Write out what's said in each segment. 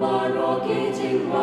Baroque, Trai,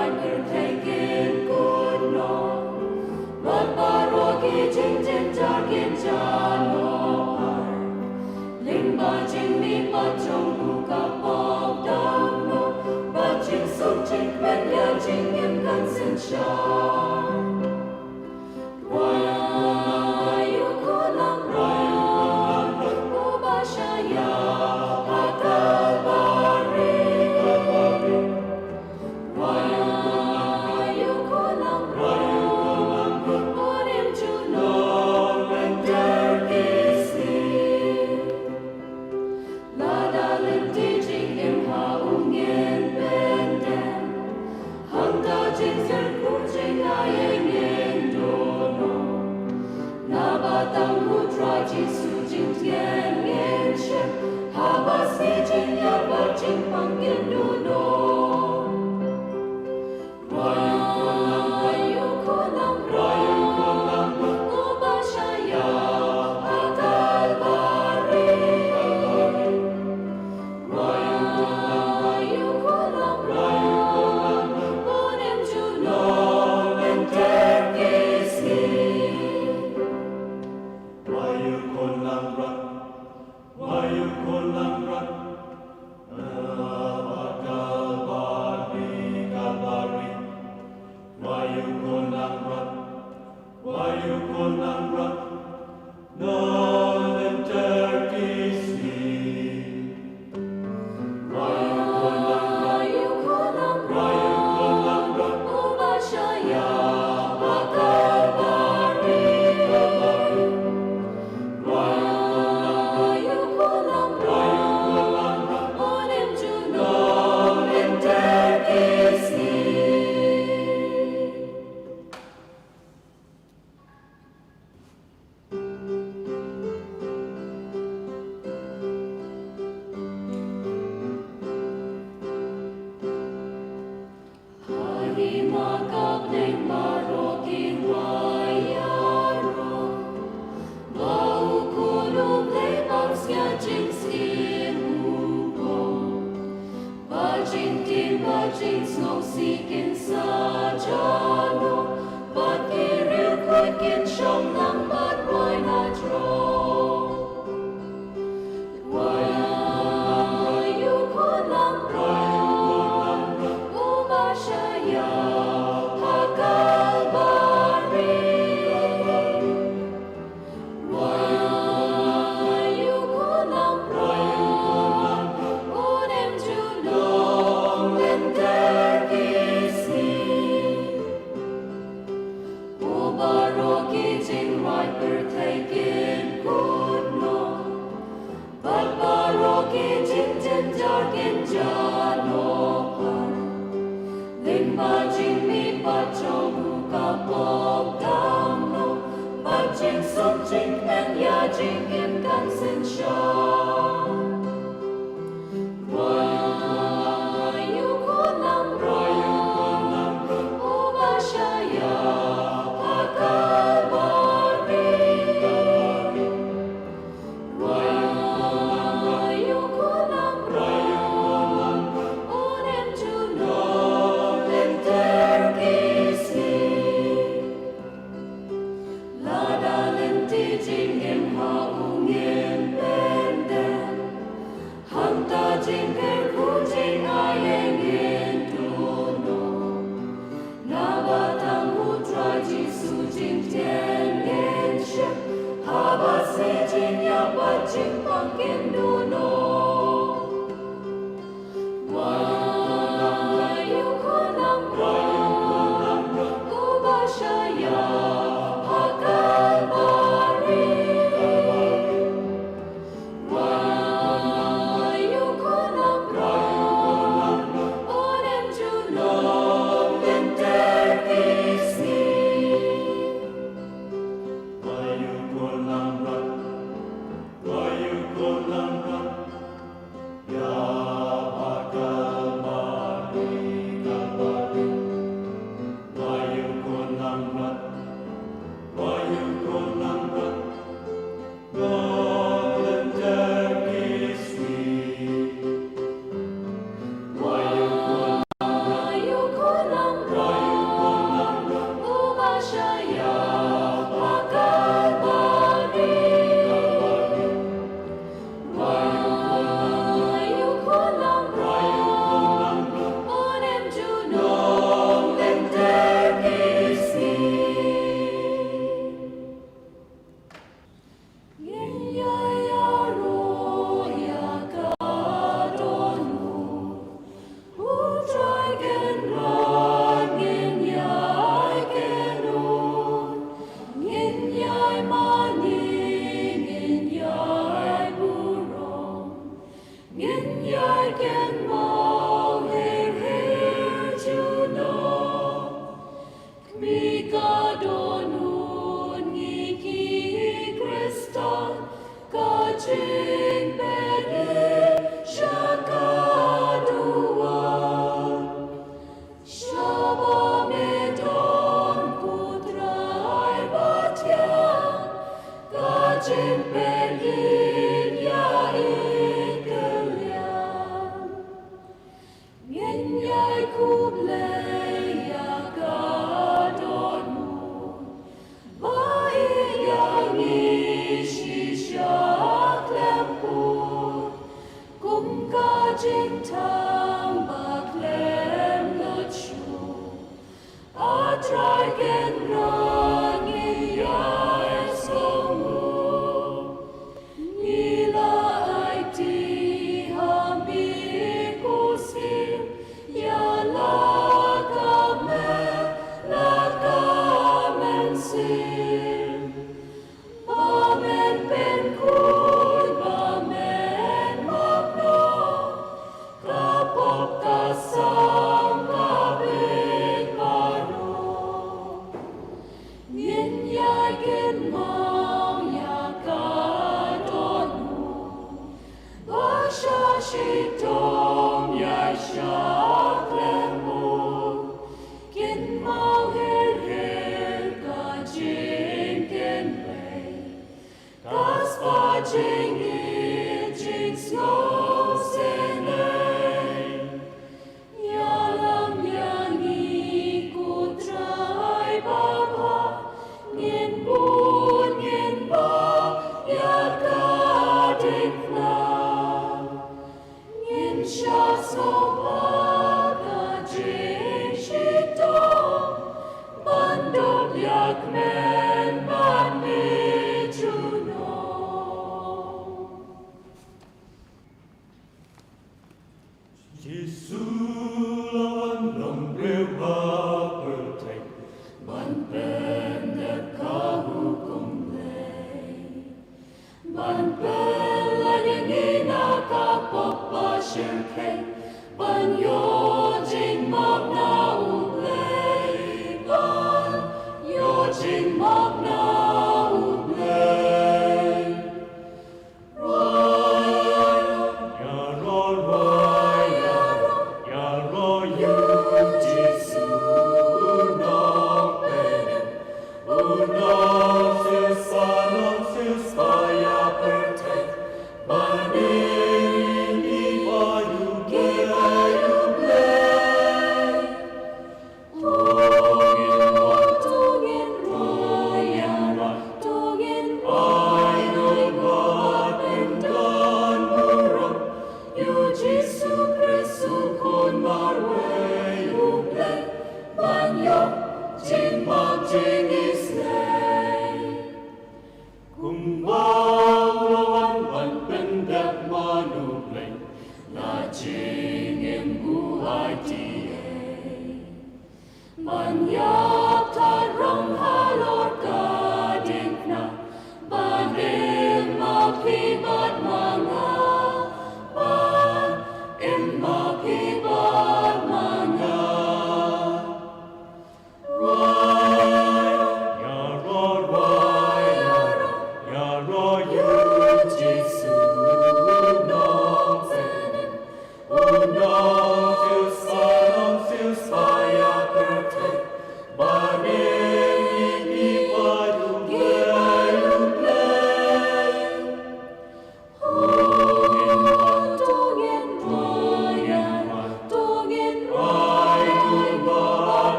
Trai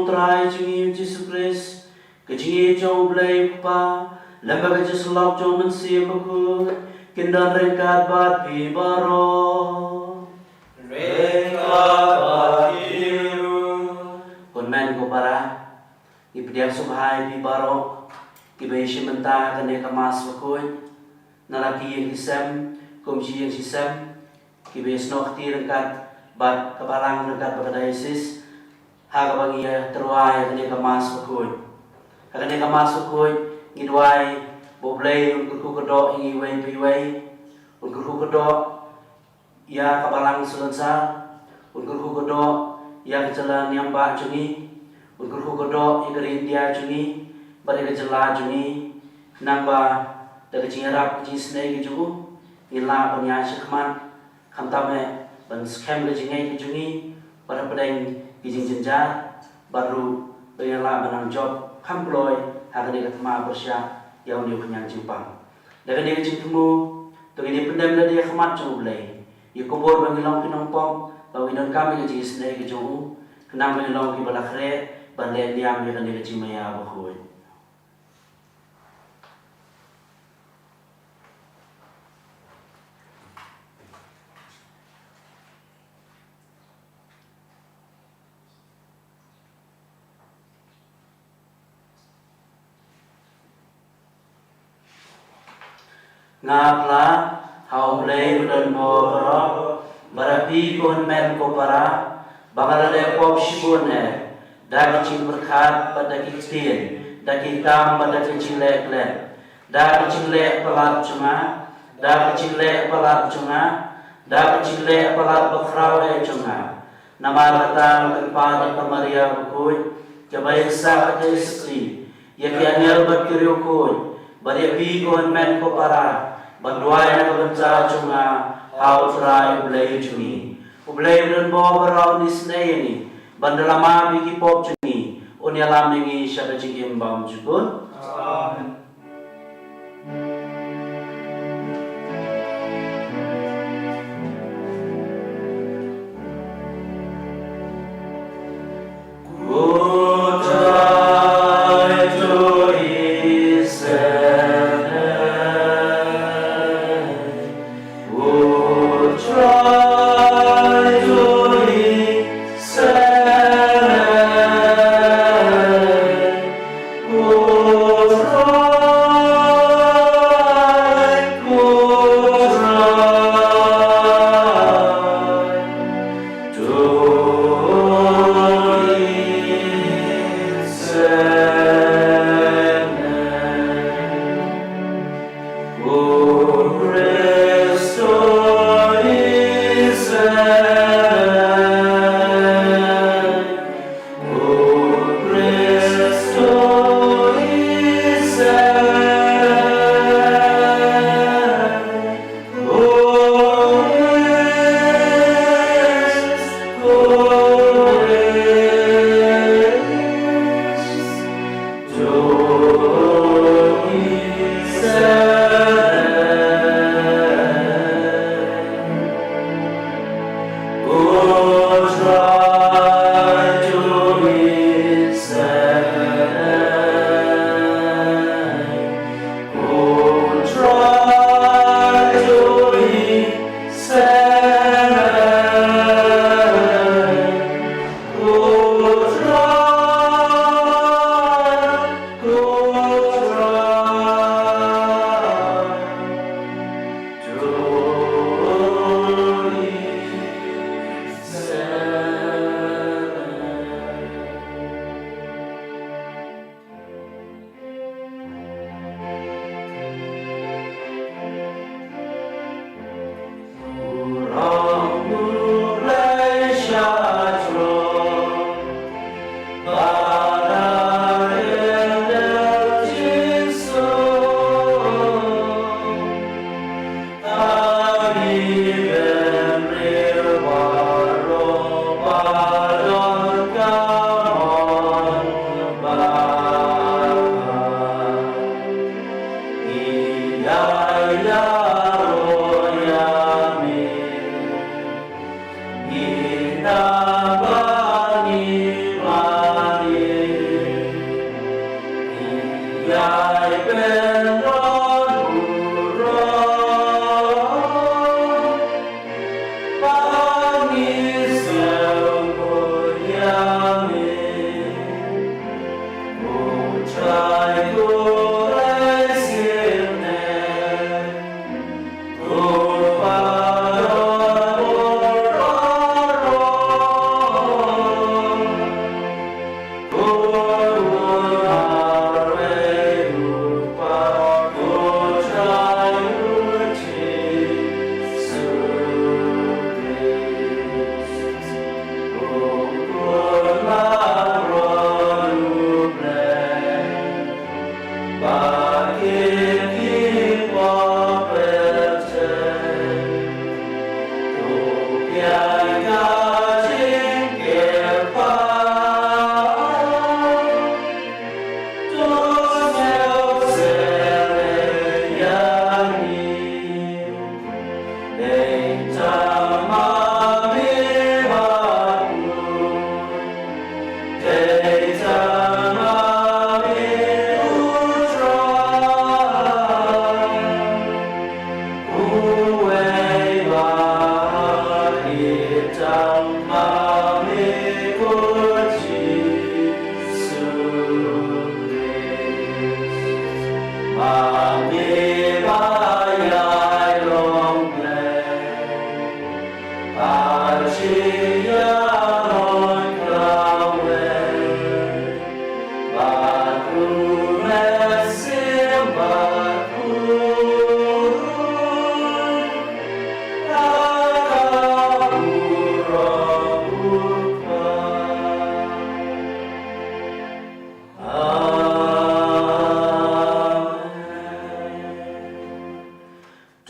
Trai Jesus Christ, Kajingi Jong Blay Pa, Lembaga just love Jong and see Bakhuid, Kindan Rekat Bat Bibaro, Rekat Bat Biru, Kunmen ko para, Ipdiak Subhai Bibaro, Kibeshi Menta Kane Kamas Bakhuid, Naraki yang Hisem, Kumji yang Hisem, Kibes Nokti Rekat Bat Kapalang Rekat Bakadaisis, Hagabangia Trai Kane Kamas Bakhuid. Kane Kamas Bakhuid, Ngidwai, Boblay, Unkuku Kedok, Ingiway Piway, Unkuku Kedok, Ya Kapalang Sulansa, Unkuku Kedok, Ya Kejalan Nyamba Jungi, Unkuku Kedok, Igeri India Jungi, Bari Kejala Jungi, Namba daga jingarap ji Sngi ju ila banya shikman khamtame ban scam ga jingai jungi para padang kijing jenjar baru bayala banang job employ hagani katma bersya yang dia kenyang jimpang daga dia jingmu to ini pendam la dia khmat ju blai ye kobor bangilong kinong pom bawinon kami ji Sngi ju kenang bangilong ki balakhre ban le diam dia kan dia jimaya Bakhuid ngapla hau play bulan boro barapi kon men ko para bangalale pop shibone dak cing berkat pada kitien dak hitam pada kecil lek dak kecil lek pelat cuma dak kecil lek pelat cuma dak kecil lek pelat bakrau cuma nama rata kepada Maria Bakhuid jabai sa pada istri ya pianel berkiriukun bari pi kon men ko para banduai na kabanca cunga hau Trai ulay cungi ulay dan bawa berau ni Sngi ni bandalama bigi pop cungi unyala mengi syada jingim bam jukun amen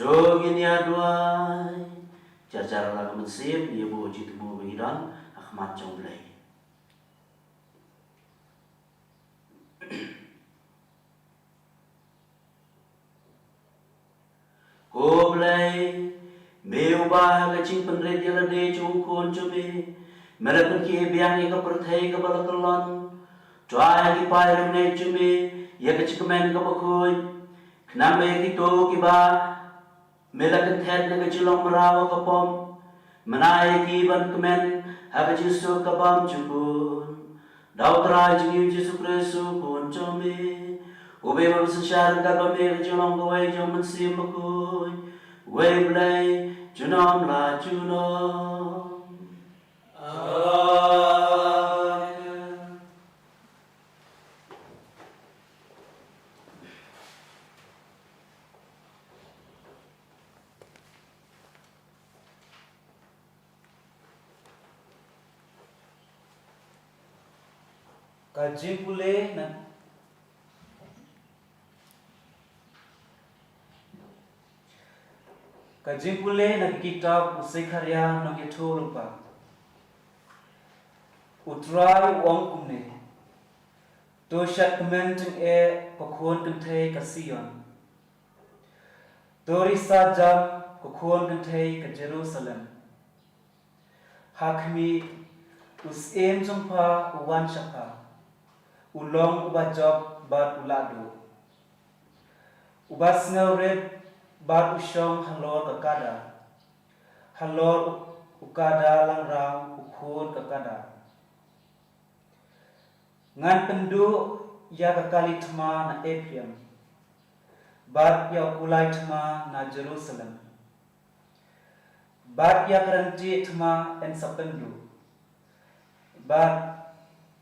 Jogin ya duai jar lagu mensip dia bo jitmu bengidan akhmat jomblai. Ko blai meu bah kacing penred dia lade chung kon chome merapun ki biang ika perthai ka balakalon Trai ki pai remne chome ya kacik men ka Bakhuid knam ki to ki ba melakan thet na kacilong marawa ka pom manai ki ban kemen ha kacisu ka bam chukun dau Trai jingi Yesus Kristus kon chome Ube mabsashar ka ba me kacilong ka wai jong mansim Bakhuid wai blai junom la junom Kajimpule na kitab usikharya no githulupa utrai wong kumne to shakmenting e kokhon kenthe kasiyon tori sajam kokhon kenthe ka Jerusalem hakmi usem jongpa uwan shaka ulong ubajok bat ulado ubasngau red bat usyong halor kakada halor ukada langrang ukhur kakada ngan pendu ya kakali thma na Ephraim bat ya kulai thma na Jerusalem bat ya karanti thma en sapendu bat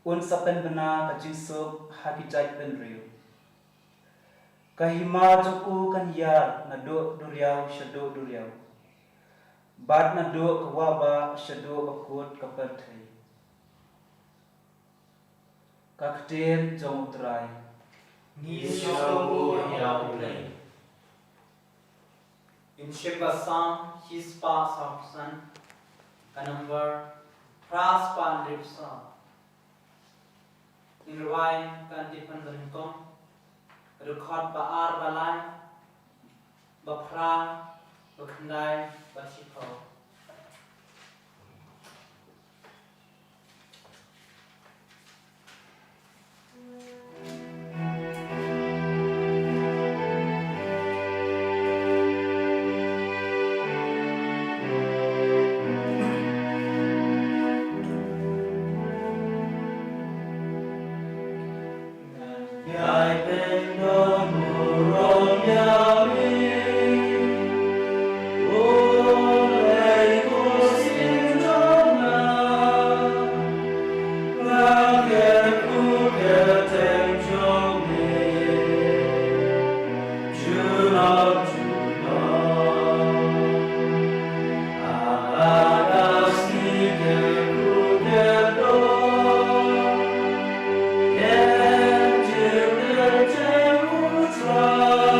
un sapen bena kajisuk hakijai penriu kahima joku kan yar na do duriau shado duriau bat na do kwaba shado Bakhuid kaperthai kakter jong Trai ni shobu ya ulai in shibasam hispa samsan kanambar pras pan ripsa in ruwain kan dipan berengkong rekhot baar balai bapra bakhandai basipau Yai pendon murong yawi Oleh kusim jomna Lakerku keteng jomne Junam Agas ni keku kedon Trai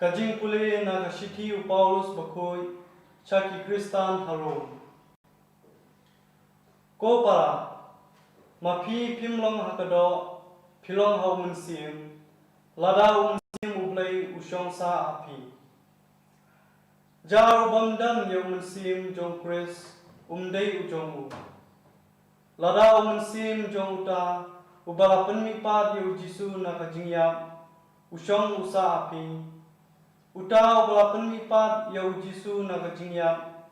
Kajing puli na kasithi Paulus Bakhuid Chaki Kristan Harom Ko para Mapi pimlong hakado Pilong hau mensim Lada mensim ublay usyong sa api Jar bamdan yang mensim jong Kris umday ujong u Lada mensim jong uta Ubala penmipat yang Jisu na kajingyap Usyong usa api Uta ubala penmipat yang Jisu na kajingyap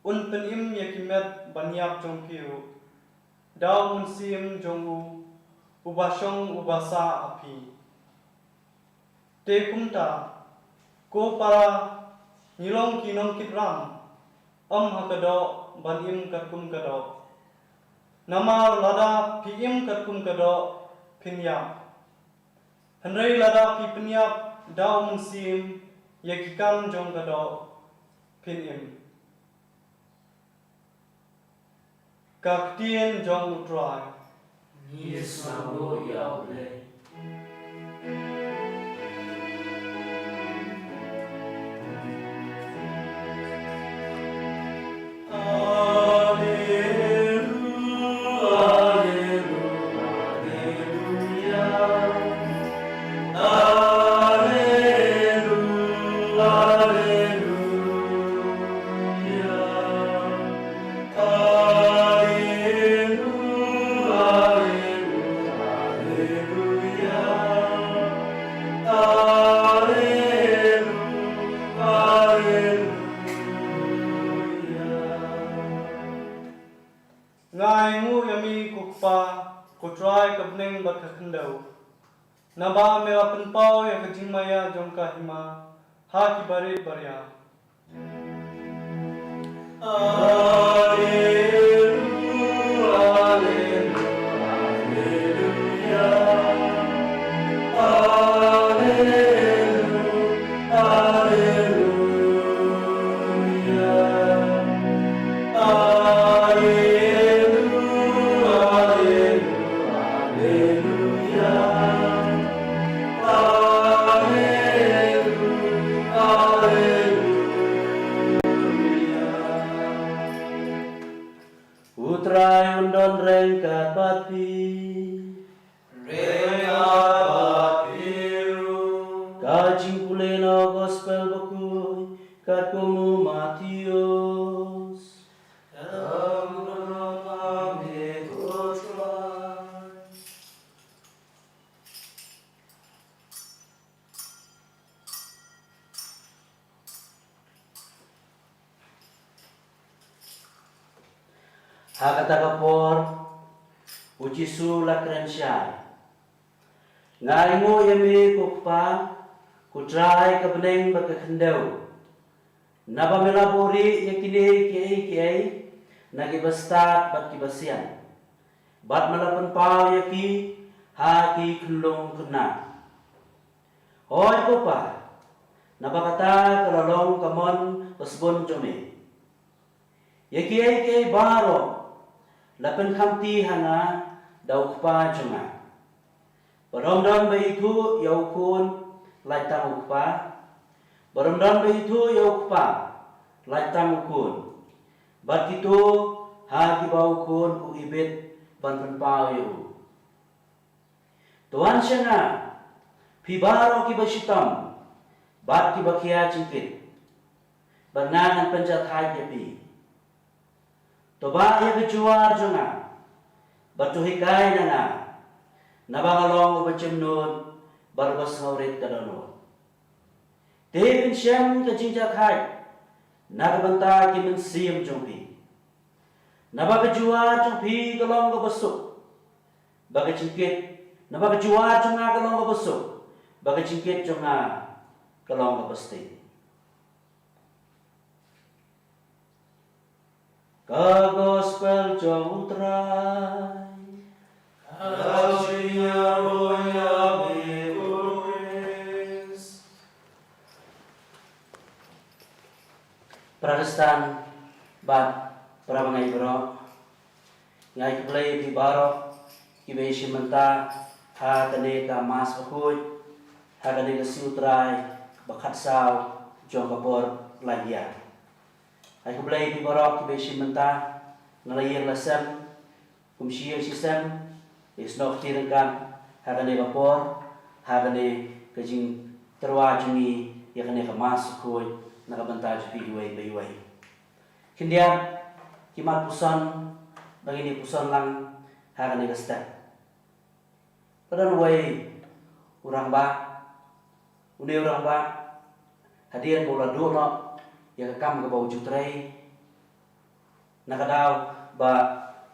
Un penim yakimet banyap jong piu Daw mensim jong u Ubasyong ubasa api Te kumta Ko para Nilong kinong kitram hakado banim katkum kado Nama lada pim katkum kado pinyap Henry lada pi pinyap daw mensim Yakikan jong kado pinim Kaktien jong utrai Yes, Mambo Yauble. Ngai ngu yami kukpa ko Trai kabneng bat kakendau Naba mela penpau ya kejingmaya jong kahima ha ki barit barya Trai undon rengkat bapi Kajing puleno gospel Bakhuid kat kumu Matius Hakata kapor Ujisu lakren syai Ngai mo yami kukpa Kutrai kebeneng bakakendau Naba melabori yakini kiai Nagi bastat bat kibasian Bat malapan pau yaki Haki kelong kena Hoi kupa Naba kata kelalong kamon Pasbon jome Yaki baro Lapan kamti hana Daw kpa junga Baromdon ba itu yaukun Laitang ukpa Baromdon ba itu yaukpa Laitang ukun Bat itu hagi bau kun uibit ban penpau yu Tuan siya na Pibaro ki basitam Bat ki bakia cingkit Bangan ang penjathay yapi Toba ya kejuar junga Batuhikai na na Nabangalong ubacimnun Barbas ngaurit kadano Tepin siyam kajinjathay Nagabanta ki mensiyam jungpi Nabagajuar jungpi galong kabasuk Bagacingkit Nabagajuar junga galong kabasuk Bagacingkit junga galong kabasti Ka-gospel jong Trai Kasinya boya bekuis Protestan bat prabangai bro Ngai keblay di baro Kibeshi menta Ha kane ka mas Bakhuid Ha kane ka siu Trai Khatsaw jong kapor Lait-Ia. Ai ku blai di barok ki beshi menta ngalayer lasam kumshia sistem is nok tirangkan hagane kapor hagane kajing terwa jungi yakane kamas khoi nakabanta jupi huai baiwai. Kindia kimat pusan bagini pusan lang hagane gasta. Padan wai urang ba uni urang ba hadian bola dono yang kam ke bau jutrai nakadaw ba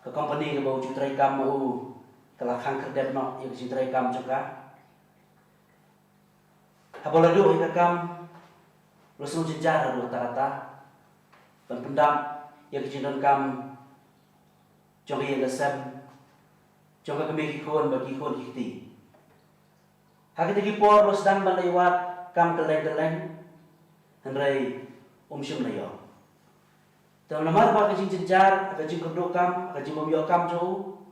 ke company ke bau jutrai kam mau kelakang kerdep no yang jutrai kam juga habola do ke kam langsung jenjar do rata-rata dan pendam yang kejinan kam jong yang lesem jong kami kikon bagi kikon kiti hakiti kipor los dan balaiwat kam keleng-keleng henrai umsyum layo. Dalam lamar ba kajing jenjar, kajing kedokam, kajing membiokam jauh,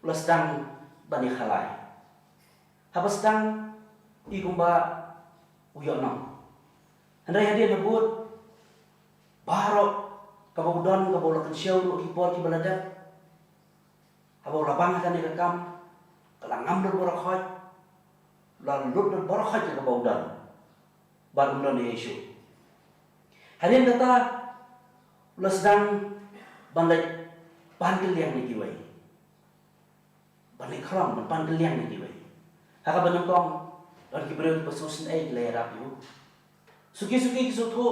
ulas dang bani khalai. Habas dang ikumba uyonam. Henrai hadir nebut barok kabudon kabulakan syau lu kipor ki baladat. Habau labang kan ikam kalangam dur borokhoj. Lalu dur borokhoj ke kabudon. Barundon Yesu. Hadirin kata ulas sedang bandai panggil yang dikiwai. Bandai keram dan panggil yang dikiwai. Haka benengkong dan kibril bersusun lay rapiu. Suki-suki kisutu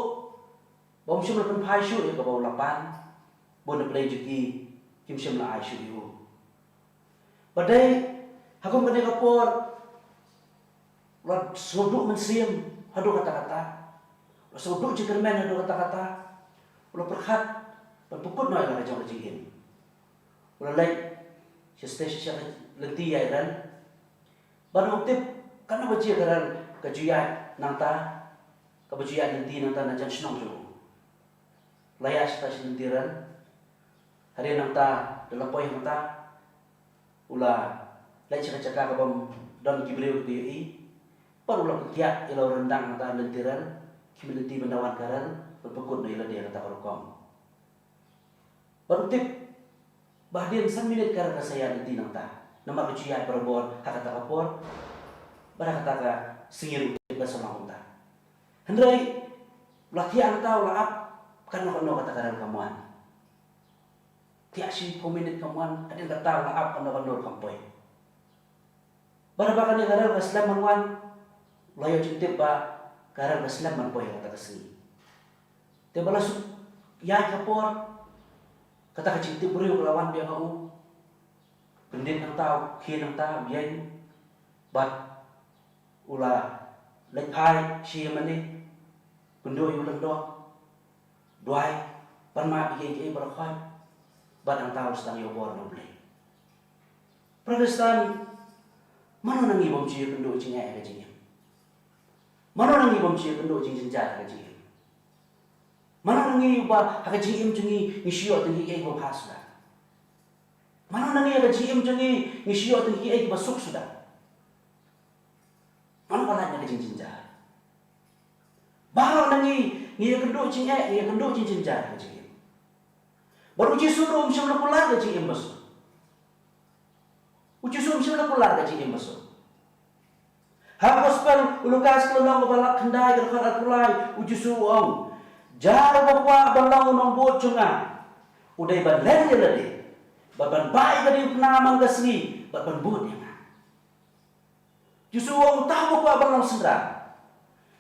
bom syum lepen pai syu ke bau lapan bon play juki kim syum la ai syu yu. Badai hakum bandai kapor lat soduk mensiam hadu kata-kata. Soduk jikermen hadu kata-kata. Ulah perkhat pukut noi la jong jingin. Ulah lai station Lait-Ia ran. Ban uktip kana baji karan kajuyat nangta kabajuyat nanti nangta najan snong jo. Laya stasiun tiran. Hari nangta delapoy nangta ulah lai caka-caka kabam dan kibreu di parulah kiat ilau rendang nangta lentiran kimelenti mendawan karan berpekut na ila dia kata korkom. Baru tip bahdian 1 minit karan saya nanti nangta. Nama kecuyat berbor kata kapor. Bara kata singir utip sama unta. Hendrai latihan tau laap kan no kata karan kamuan. Tiak si minit kamuan adin kata laap kan no kampoy. Bara bakal ni karan kaslam manwan layo cintip ba karan kaslam manpoy kata kesini. Dia balas ya kapor kata kecintip beriu kelawan dia kau pendek nang tahu kien nang tahu biain bat ulah lepai si mani pendoi ulang doa doai panma biain berkhoi bat nang tahu sedang yobor noble Protestan mana nang ibom si pendoi jingai ke jingai mana nang ibom si pendoi jing jenjar ke jingai mana nangi ba haka GM jungi ngisio tengi ei ba pasda. Mana nangi haka GM jungi ngisio tengi ei ba suk sudah. Mana kalanya ke jinjinja. Baru nangi ngia kendo jing ngia kendo jinjinja ke GM. Baru uji suruh syam lakular ke GM basu. Uji suruh syam lakular ke GM basu. Ha gospel ulukas kelong balak kendai ke kharat pulai uji suruh Jaro bawa balang unang bocunga, uday ban len jelade, ban bay kadi penamang kasni, ban bud yang. Justru orang tahu bawa balang sendra,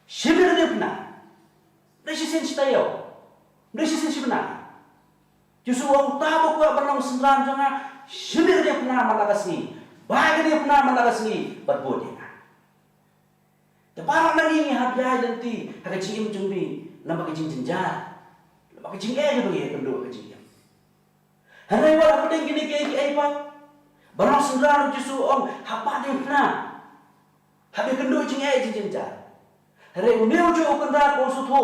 sibir dia pernah, nasi sen tayo, nasi sen sibna. Justru orang tahu bawa balang sendra jonga, sibir dia pernah malakasni, bay kadi pernah malakasni, ban bud yang. Dapat lagi habiai nanti, agak cium cumbi. Lama kecing jenjar, lama kecing aja bagi penduduk kecing. Hari wala pedeng gini kaya apa? Barang sendiri justru om apa dia pernah? Habis penduduk kecing aja jenjar. Hari ini ujuk kendar kau suto.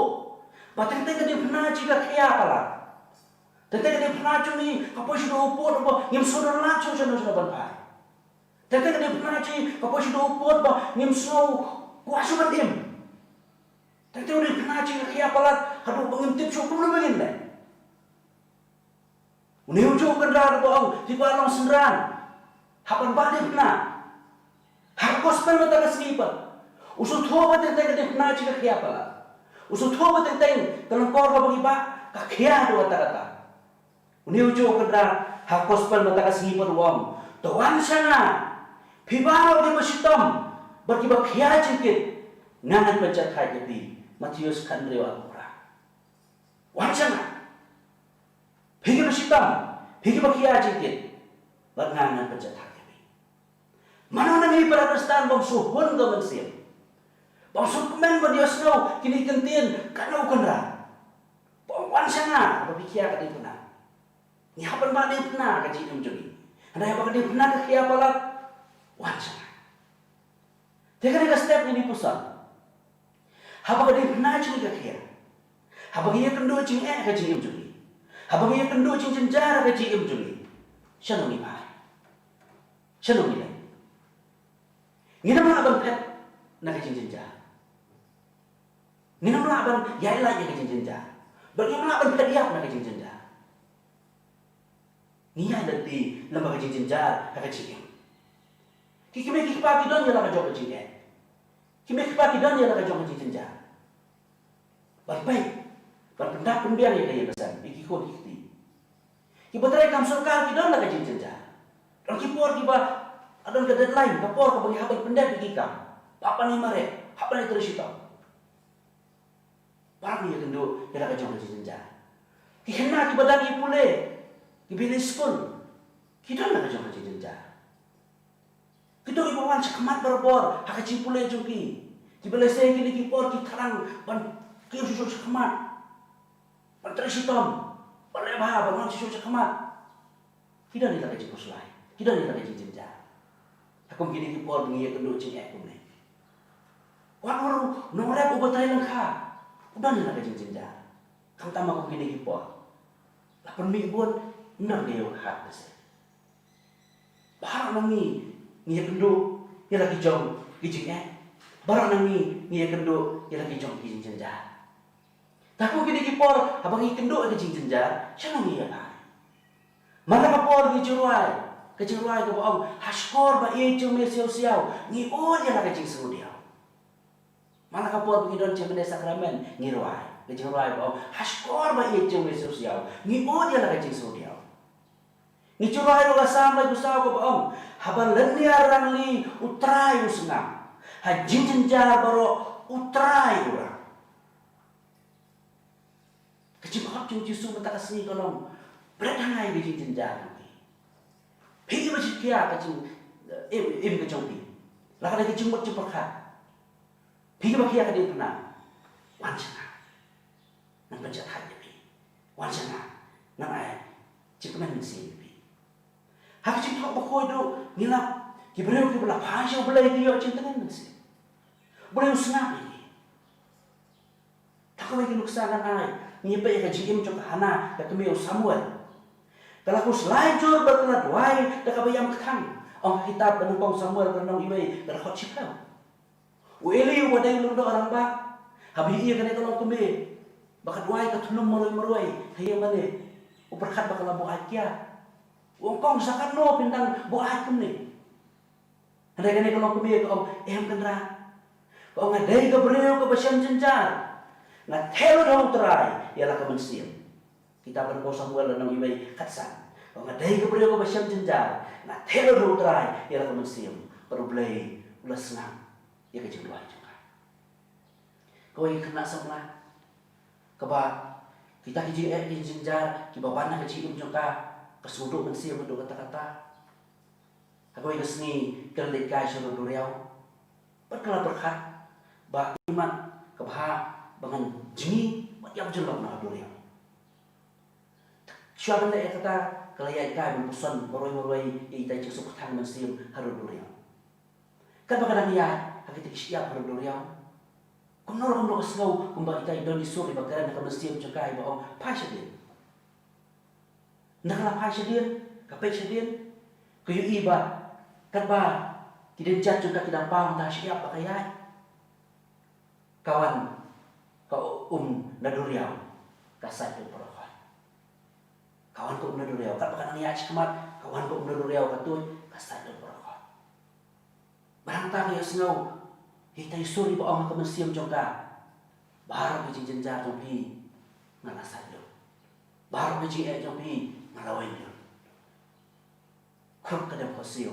Batang tengah dia pernah jika kaya apalah. Tengah dia pernah cumi apa sudah upot apa yang sudah lancung sudah bantai. Tengah dia pernah cumi apa sudah upot apa yang sudah kuasa bantim. Tapi udah kena cing kia palat, hadu pengintip syukur lu begin deh. Uni ujung kendara bohong, di balong senderan. Hapan balik kena. Hak gospel mata kesnipa. Usul tua tentang kita kena cing kia palat. Usul tua tentang kalau kor bagi pak, kakia dua kata. Uni ujung kendara, hak gospel mata kesnipa ruang. Tuan sana, pibaro di masjitom, berkibar kia cingkit. Ngangan pencet hai jadi. Matius kan rewa pura. Wancana. Pigi bersitam, pigi berkia jikit. Bernangan pencet hati. Mana nangi para Kristen bang suhun ke mensil. Bang suhun dia snow kini kentien kanau kenra. Bang wancana berpikia kadi pernah. Ni hapan ba dia pernah kaji juri. Anda yang bakal dia pernah ke kia palat wancana. Teka step ini pusat. Habang dia pernah curi kaya, habang dia kendo cing ke cing juli, habang dia kendo cing jenjara ke cing juli, siapa ni pai, siapa ni lagi, ni nama abang pet nak ke cing jenjara, ni nama abang yai lagi ke cing jenjara, bagaimana abang pet dia nak ke cing jenjara, ni ada di lembaga cing jenjara ke cing, kiki pagi don dia nak ke jauh ke cing. Kami kepati dan dia nak jom jenjang. Baik, berpendak pembiang yang kaya pesan. Iki kod ikti. Kita try kam surkar kita nak jenjang. Dan kipor kita ada ke deadline. Kapor ke bagi habat pendak bagi kam. Apa ni mare? Apa ni terus itu? Baru dia kendo dia nak jom jenjang. Kita nak kita dah pule. Kita pilih school. Kita nak jom jenjang. Kita ibawan sekemat berbor, hak cipule joki. Dibeli saya kini kipor kitarang ban kiu susu sekemat. Ban terisitom, ban lebah, ban susu sekemat. Kita ni tak cipus lain. Kita ni tak jenjang. Aku kini kipor bengi kendo cing aku ni. Wan orang norek ubatai lengka. Udah ni tak jenjang. Kang tambah aku kini kipor. Lapan mi pun benar dia hak desa. Bahar nami Nia kendo, ia lagi jom kijing barang nami nia kendo, ia lagi jom kijing jenjar. Tapi kini kipor, abang i kendo kijing jenjar, siapa nia lah? Mana kapor kijing ruai ke bohong, haskor ba ia cuma siau, ni dia lah kijing semudiau. Mana kapor pergi don cemene sakramen, ni ruai, kijing ruai bohong, haskor ba ia cuma siau, ni dia lah kijing semudiau. Ni curai lo sampai gusau ke bohong. Haban leniar rangli utrai usengam. Hajin jenjar baro utrai orang. Kecil hot cung cisu mentak seni kolom. Berat hangai kecil jenjar nanti. Pergi masjid kia kecil kecil pi. Lakan kecil mut cepat. Pergi bakia ke dia pernah. Wancana. Nang pencet hati pi. Wancana. Nang ay cipman mesti. Hak cing tak Bakhuid do nilap kibreu kibla phasyo belai dia cintangan nasi. Belai usnap ini. Tak kau lagi nuksanan ay. Ni pa ka GM cho kahana ka kami Samuel. Kalau aku selajur berkelat wai dak bayam khang. Ang kitab penumpang Samuel kanong imay kada hot chipau. Ueli wadai lundo orang ba. Habi iya kana kalong kami. Bakat wai ka tulum maroy hayang mane. Uperkat bakal abo akia. Wongkong sakan no pintang buat kum ni. Ada kene kalau kumi ko kendra. Ko ngadai ke breu ke basyam jenjar. Ngat helo dong Trai ialah kemensiam. Kita berko Samuel nang imay Khatsaw. Ko ngadai ke breu ke basyam jenjar. Ngat helo dong Trai ialah kemensiam. Perlu blay ulas senang. Ya kecil dua juga. Ko kena semula. Keba kita kijing jenjar ki babana kecil juga. Kesuduk mensiam untuk kata-kata. Aku ingin seni kerlikai seluruh duriau. Berkelah berkat. Bah iman kebah bangan jengi yang jelok nak duriau. Siapa yang kata kelihatan kai berpesan meroi itai cusuk tang mensiam haru duriau. Kan bakal dia hak kita siap haru duriau. Kunor kuno kesau kumba itai doni suri bakaran nak mensiam cekai bahwa pasal dia. Nak lapai sedien, kapai sedien, kayu iba, kerba, tidak jatuh ke dampang tak siap pakai. Kawan, kau naduriau kasat tu perokok. Kawan kau naduriau kat pakan niat kemat kawan kau naduriau katui kasat tu perokok. Barang tak ya sengau hitai suri ba ong kemesiam jongka. Baru bijing jenjar jongpi ngalasat tu. Baru bijing jongpi ngalawen tu. Krok kadang kau siu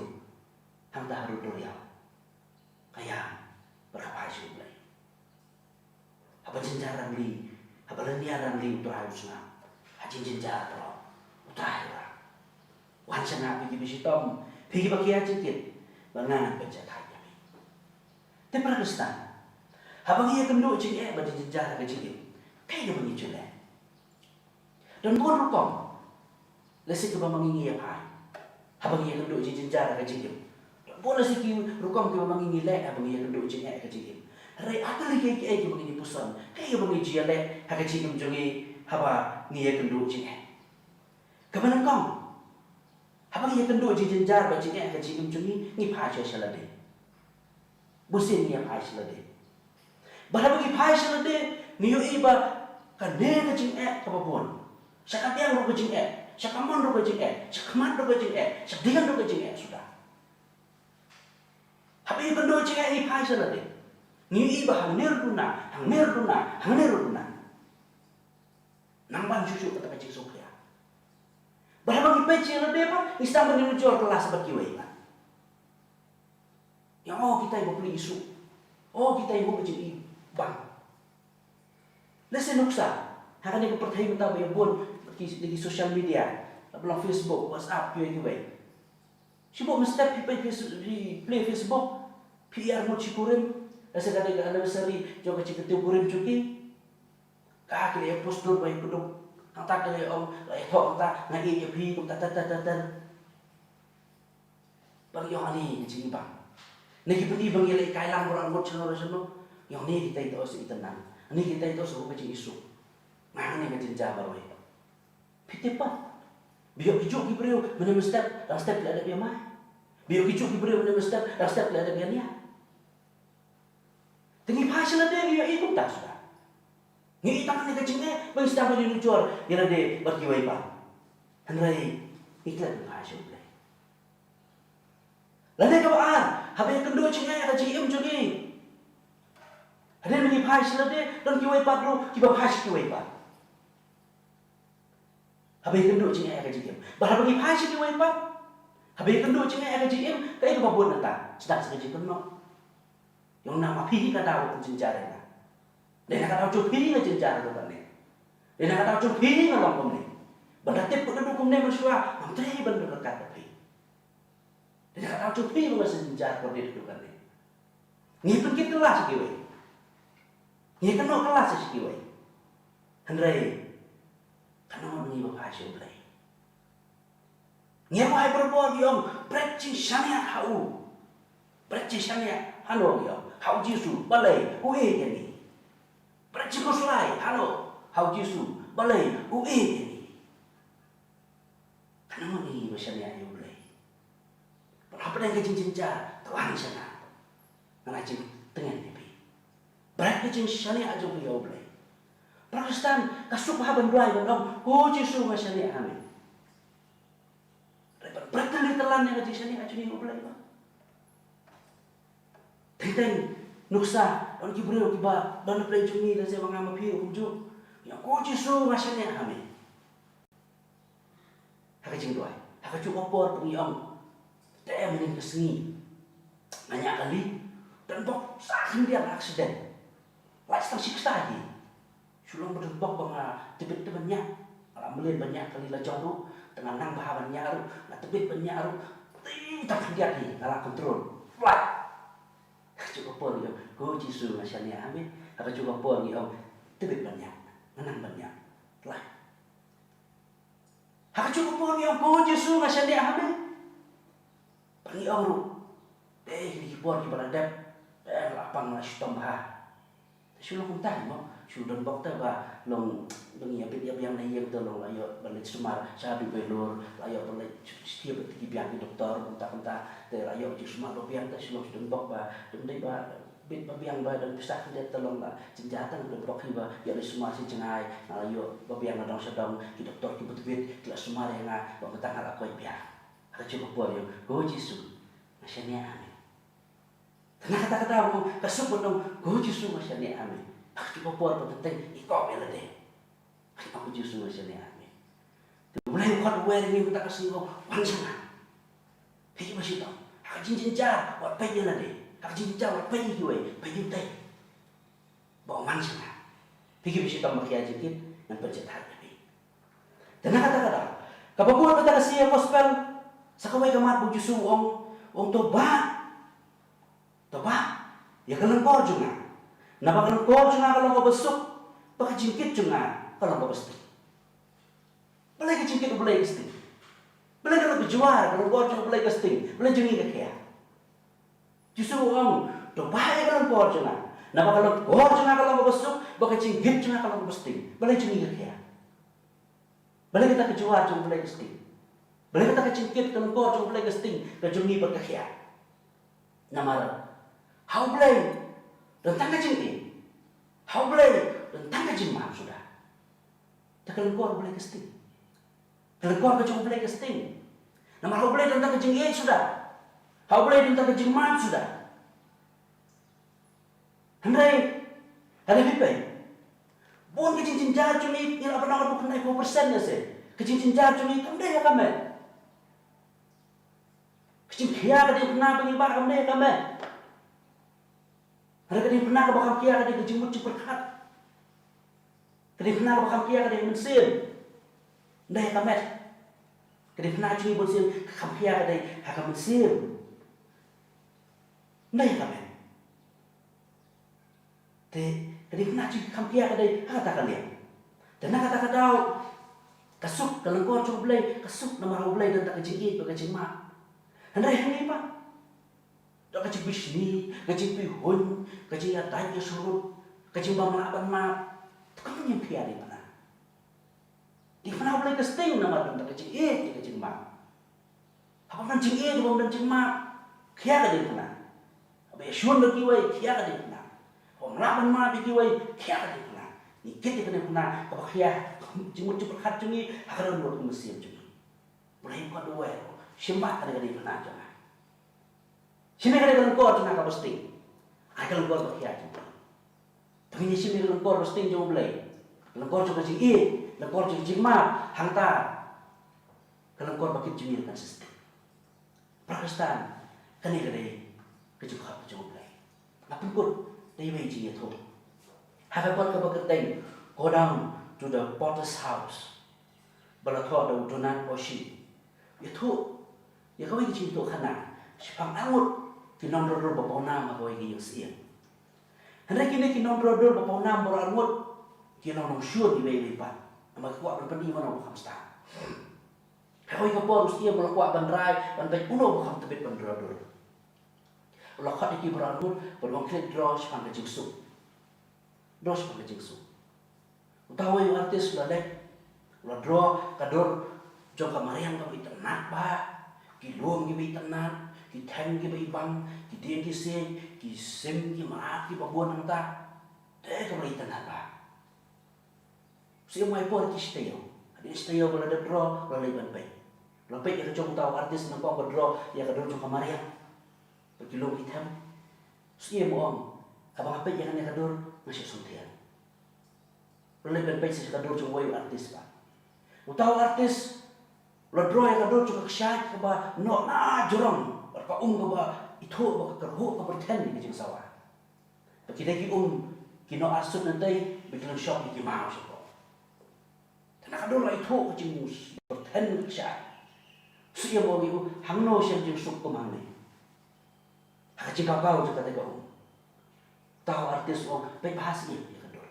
hang dah haru duriau. Kaya berkapai sih mulai. Apa jenjar ramli, apa lenia ramli utur hayu senang. Hajin jenjar bro, utur hayu lah. Wan senang pergi bisi tom, pergi bagi hajin kit, banganan penjat hayu kami. Tapi Pakistan, habang ia kenduk jeng bagi jenjar ke jeng, kaya dia mengicu leh. Dan pun rukong, lesi ke mengingi apa? Habang ia kenduk jeng jenjar ke jeng. Pun lesi ke rukong ke mengingi leh, habang ia kenduk jeng ke jeng. Rai apa lagi ke mengingi pusan, kaya mengingi jia leh, hak jeng jongi haba ngia kenduk jeng. Kebenar kong, habang ia kenduk jeng jenjar bagi jeng ke jeng jongi ni pasal selade. Busin ni apa selade. Bahkan bagi pasal selade, niu iba kane ke jeng kapapun. Sakatiang ro ke jeng sakamon ro ke jeng sakaman ro ke jeng sakdian ro ke jeng sudah. Habang ia kenduk jeng ni pasal selade. Niu iba hang nerduna. Namban cucu kata kecil sokria. Bahkan bagi peci yang lebih apa? Istam menuju kelas berkiwai kan. Yang kita ibu beli isu. Kita ibu beli bang. Lesen nuksa. Hakan ibu percaya minta bayar bon di sosial media, belum Facebook, WhatsApp, kiwai. Sibuk mesti play Facebook, PR mau cikurim. Lesen kata anniversary juga cikurim kurim cuki. Kaki dia post dulu baik keduk. Angkat kali om, thok angkat ngai je pi tat. Bagi yang ani cing bang. Niki peni bang yele kailang orang ngot chano rasano. Yang ni kita itu osik tenang. Ni kita itu suruh baca isu. Mana ni macam jabar wei. Pitepat. Biar kijuk kibreu mana step ada biar mai. Biar kijuk kibreu mana step ada biar ni. Tengi pasal ada biar ikut tak sudah. Ngi itang ni kecingnya, bang sedang menyucur, yang ada berkiwai pak. Henry iklan pasal boleh. Lalu kawan, habis kedua cingnya ada GM juga. Ada yang pasal ada dan kiwai pak dulu, kiba pasal kiwai pak. Habis kedua cingnya ada GM. Bahkan bagi pasal kiwai pak, habis kedua cingnya ada GM, kaya kiba buat nata, sedang sekejap penuh. Yang nama pilih kata aku jenjara. Dan nak tahu cuci ni jenjar tu kan ni. Dan nak tahu cuci ni kalau kau ni. Benda tip pun duduk kau ni bersua, menteri benda dekat tapi. Dan nak tahu cuci pun masih jenjar kau ni duduk kan ni. Ni pun kita kelas sekiwai. Ni kan nak kelas sekiwai. Henry, kan orang ni bapak asyik belai. Ni apa yang berbuat yang preaching syariat hau. Preaching syariat halo yang hau Yesus balai uhe ni. Bercakap selai, halo, hau Yesus, balai, ini. Kenapa ni macam ni ayu balai? Berapa yang kecil jenjar, tuan sana, mana cing tengah ni. Berapa kecil sana aja beliau balai. Pakistan kasut bahaban dua orang, Yesus macam ni amin. Berapa telan yang kecil sana aja ni balai. Tentang nuksa, orang kibreu kiba, dan pelajung ni dan saya mengambil piu kunjuk. Yang kau Yesus macam ni amin. Hak cing doai, hak cukup por pengiong. Dia mening ke Sngi banyak kali dan bok saking dia aksiden. Lifestyle siksa lagi. Sulung berdebok bangga tebet-tebetnya. Alam melihat banyak kali lah jauh dengan nang bahawan nyaru, nak tebet banyak aru. Tak dia ni, alat kontrol. Flight. Cukup pun dia, kau Yesus macam ni amin. Aku cukup pun dia, tebet banyak, menang banyak, lah. Aku cukup pun dia, kau Yesus macam ni amin. Panggil orang, ni pun kita beradab, lapang lah syutam bah. Syulam pun tahu, syulam dokter bah, long mengiapin dia yang naik yang tu long layak balik semar, saya dibelur, layak balik setiap ketika biang dokter, entah dari layak di semar lo biang tu syulam syulam dok bah, demi bah bit babiang ba dan pisah dia tolong lah jenjatan udah brok hiba ya di semua si cengai nah yo babiang nadong sedang ki doktor ki betubit ki semua yang ba betang ala koi biar ada coba po yo go jisu masyanya ame tanah kata-kata mo kasuk dong go jisu masyanya ame coba po penting iko bela deh aku jisu masyanya ame mulai bukan wer ni kita kasih ko pancana hiji masih tahu aku jinjin jar wat pai dia deh aku jinjin wat pai hiwe pai dia tai bawa mancana pikir bisa tahu makia jikit dan pencetak tapi tanah kata-kata kababuan kita kasih gospel sakaway kamat bu jusu ong toba ya kalang kor juga na bakalang kor juga kalau kau besuk baka jingkit juga kalau kau besti balai jingkit balai besti balai kalau kejuar kalau kor juga balai besti balai jengi kaya justru ong toba ya kalang kor juga na bakalang kor juga kalau kau besuk baka jingkit juga kalau kau besti balai jengi kaya balai kita kejuar juga balai besti balai kita kecingkit kalau kor juga balai besti kejungi berkaya namara how blame dan tangga jengki how blame dan tangga jengma sudah tak kelengkor boleh kesting kelengkor kecung boleh kesting nama how blame dan tangga jengki sudah how blame dan tangga jengma sudah hendai ada pipai bon kecing jar cumi yang apa nama bukan naik 4% ya se kecing jar cumi kandai ya kami kecing kia kadang pernah bagi bak kami kami ada kadang pernah bakal kia kadang kejimut berkat kadang pernah bakal kia kadang mensin ndai kamet kadang pernah cumi mensin kam kia kadang hakam mensin ndai kamet te kadang pernah cumi kam kia kadang kata kalian dan nak kata kadau kasuk kalengkor cukup belai kasuk nama rau belai dan tak kejingit kejing mak handai hangi pa dak kecing bisni kecing pihun kecing atai ke surut kecing bamlaban map tukang yang kia di mana boleh kesting nama dan kecing kecing map apa kan cing di bawah cing map kia ke di mana apa ya syun lagi wai kia ke di mana bamlaban map lagi wai kia ke di mana ni kita ke di mana apa kia cing muncul berkat cungi akan buat mesin cungi boleh kau dua simbat ke di mana jangan sini kada kelengkor cuma ka posting. Ai kelengkor ba kia cuma. Tapi ni sini kelengkor posting jauh belai. Kelengkor cuma cing kelengkor cing jima hangta. Kelengkor bakit cumi kan sistem. Pakistan kani kada kejuk hak jauh belai. Lapun kut dai wei cing itu. Haka kot ka bakit dai go down to the potter's house. Balatho da udunan oshi. Itu ya kau ini cing tu kana. Sipang angut kinong rodor bapaw nama ko yung siya. Hendak kini kinong rodor bapaw nama berangut kinong nong syur di bayi lipat. Nama kuat berpending mana bukan sta. Kau yang kapor usia mula kuat bandrai bandai puno bukan tebet bandrodor. Ulah kat iki berangut beruang klik draw sipang kejingsu. Draw sipang kejingsu. Utawa yung artis ulah lek ulah draw kador jong kamariang kau itenak ba kilom gibi itenak ki thang ki bai bang ki dien ki se ki sem ki maat ki babuan nang ta te ka bari tanah ba siya mai por ki stay adi stay bala de draw bala ban bai la pai ka jong taw artis nang ko draw ya ka jong kamaria perkilo ki thang siya mo ang abang apa yang ka dor masih suntian bala ban bai sa ka dor jong wayu artis ba utaw artis la draw ya ka dor jong ka syak ka ba no na jorong ka ka itu ba kerho ka berten ni jing sawah kita ki kino asut nanti bikin shop ki mau so tanah kador itu jing mus berten cha siya mo gi hangno siya jing sup ko mangni ha jing ka kau jika te ko tahu artis pe bahas ni kador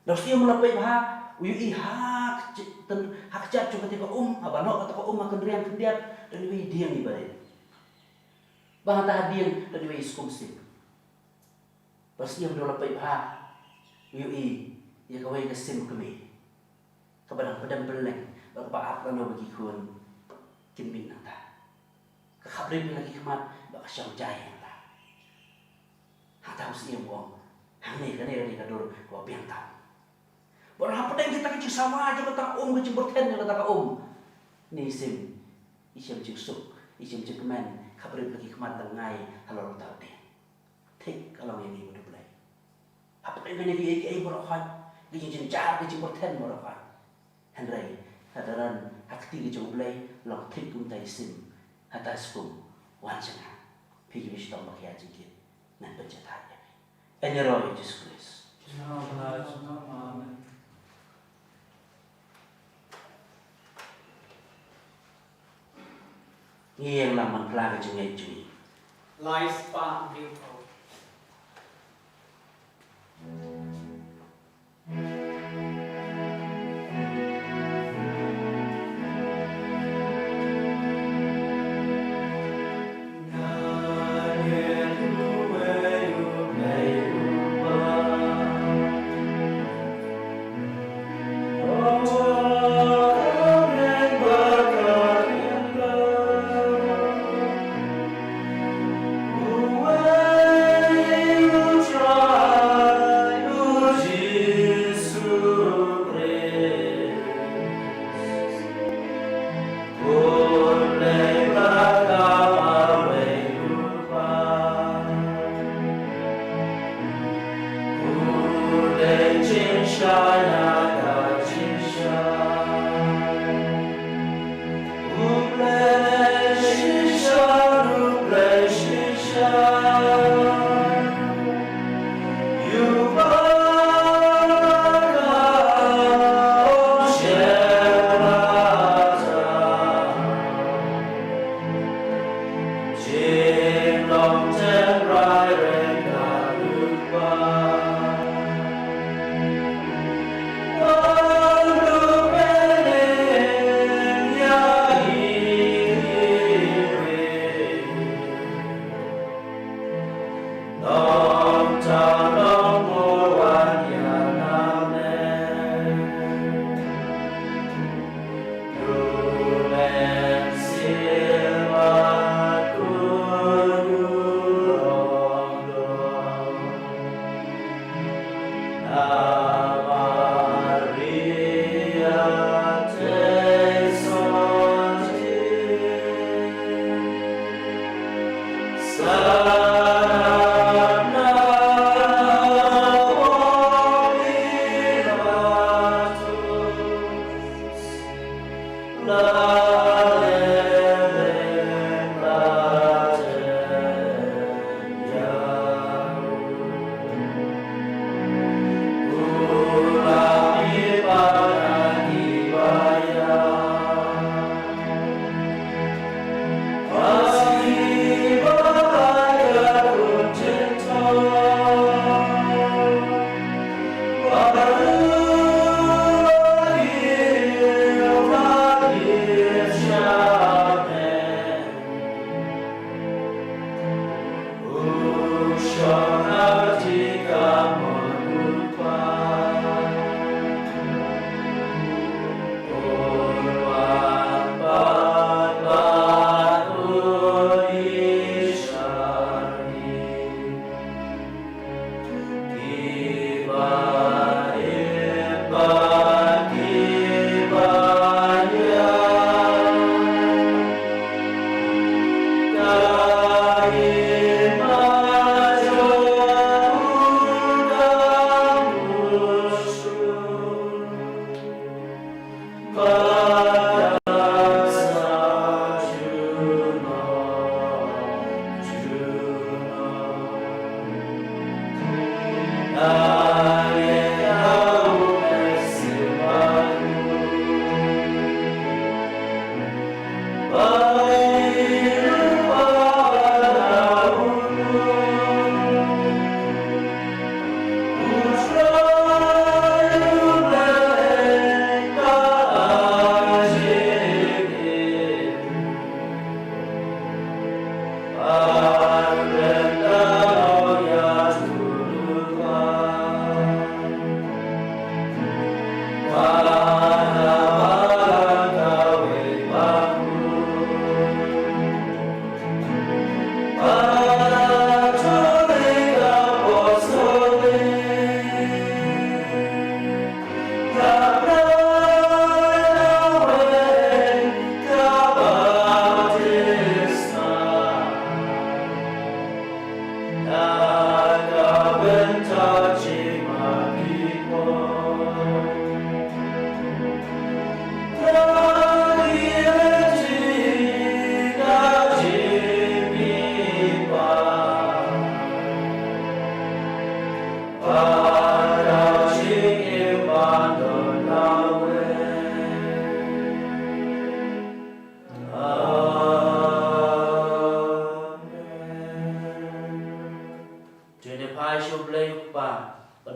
lalu siya mo la pe bah uyu i hak cat juga te ko abano kata ko akan riang kendiat dan wi diam ni bare bahang tahadian dan wei skumsi. Pas ia berdoa pai bah, yui ia kawai kesim kami. Kabadang pedang beleng, bapa apa no bagi kun kimbing nata. Kekabri lagi kemat bak syang jaya nata. hang tahu sih yang bohong, hang nih kan dulu gua biang. Baru apa yang kita kecil sama aja kata kecil berten kata nih isim cusuk, isim kemen, kabar pergi keman tengai, kalau tahu deh, tik kalau yang ini udah mulai, apa yang ini berapa, kecil berten berapa, Henry, hadaran hak tinggi jauh mulai, long tik untai isim, atas wancana, pergi mesti tahu makia jikit, nan pencetannya, ini roh Yesus Kristus. Yang laman pelaga jengai jui. Lies part beautiful.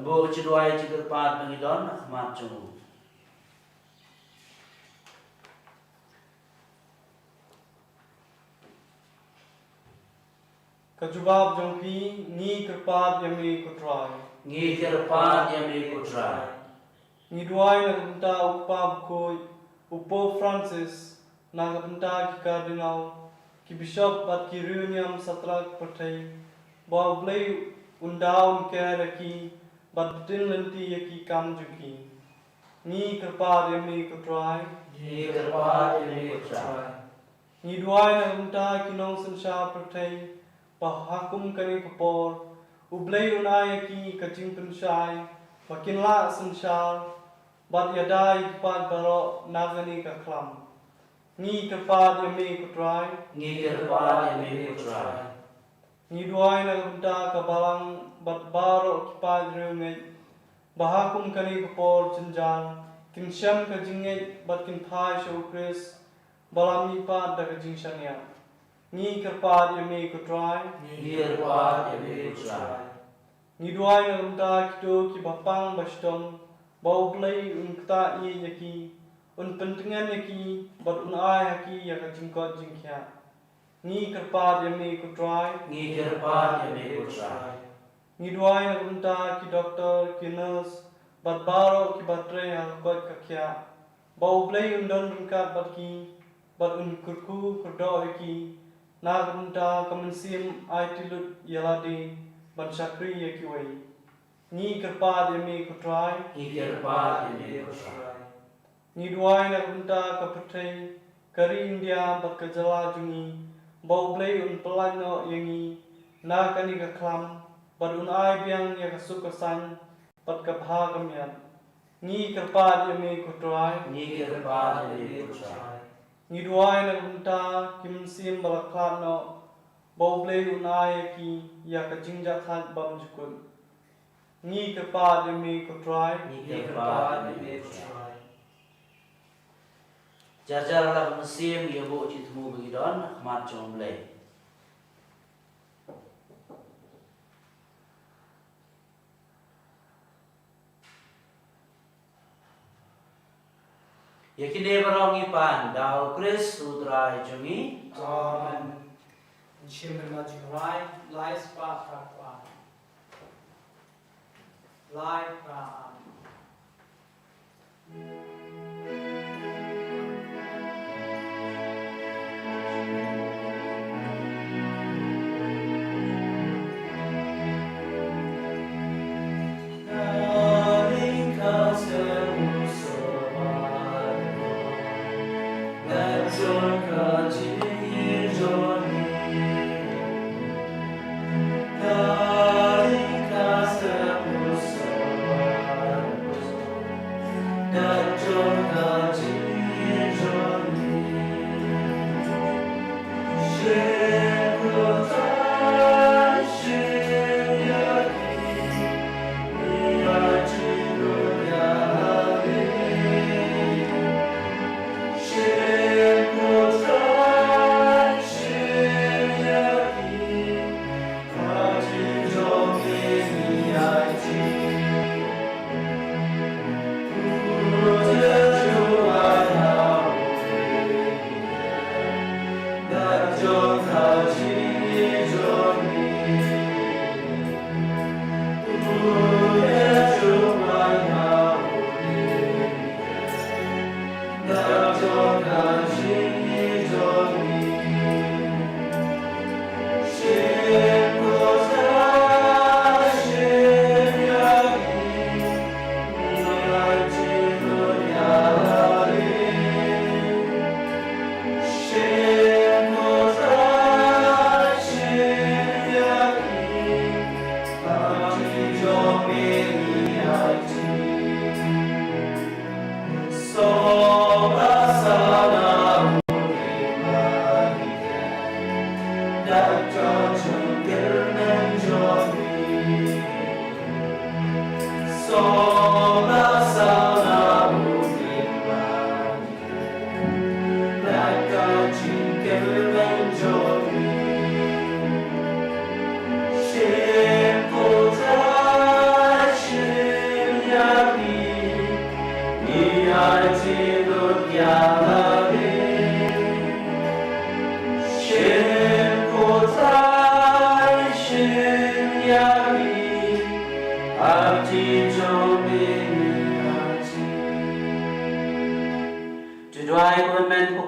Bo cidwai cikir pat pengidon khmat chung. Kajubab jongpi ni kerpat yami kutrai. Ngi kir pat yami ko try. Ni duai na kenta upa Bakhuid, upo Francis na kenta ki kardinal, ki bishop bat ki reunion satrak pertai, bawa blay undau kera ki bat betin lenti ki kam juki. Ni kerpat yami kutrai. Ngi kir pat yami ko try. Ni duai na kenta ki nong sensha pertai, hakum kani kapor, ublay unay ki kaching pensyay, makin la sensyal, bat yadai kipat baro nagani kaklam. Ni kapat yami kutray, Ngi kir pat yami ko try. ni duay na kunta kabalang bat baro kipat rungay, bahakum kani kapor cenjal, kinsyam kajingay bat kinpay show Chris, balam ipat da kajing syanya. Ni kapat yami kutray, Ngi kir pat yami ko try. ni duai na unta kito ki bapang bastom bau play un kta i yaki un pentingan yaki bat un ai haki ya ka jingkot jingkya ni kerpat yami kutrai Ngi kir pat yami ko try. ni duai na unta ki doktor ki nurse bat baro ki batre ha kot kakya bau play un don ringkat bat ki bat un kurku kurdo yaki na unta kamensim ai tilut yaladi ban syakri yaki wai ni kerpat yami kutrai Ngi kir pat yami ko try. ni duai na kunta kapetai kari India bat kajala jungi bau blay un pelano yangi na kani ka klam bat un ai biang ya kasuk kasan bat kabha kamyan ni kerpat yami kutrai Ngi kir pat yami ko try. ni duai na kunta kim sim balaklat no bau blay un ai ki ya ka jingja khat bam jukun ni kerpat yami kutrai Ngi kir pat yami ko try. Jar la mesim ye bo citmu pengidon khmat chung lay. Yakine barong ipan dau Chris Trai jungi. Amen. Shimmer Majikrai, Lies Bakhuid. Lait-Ia.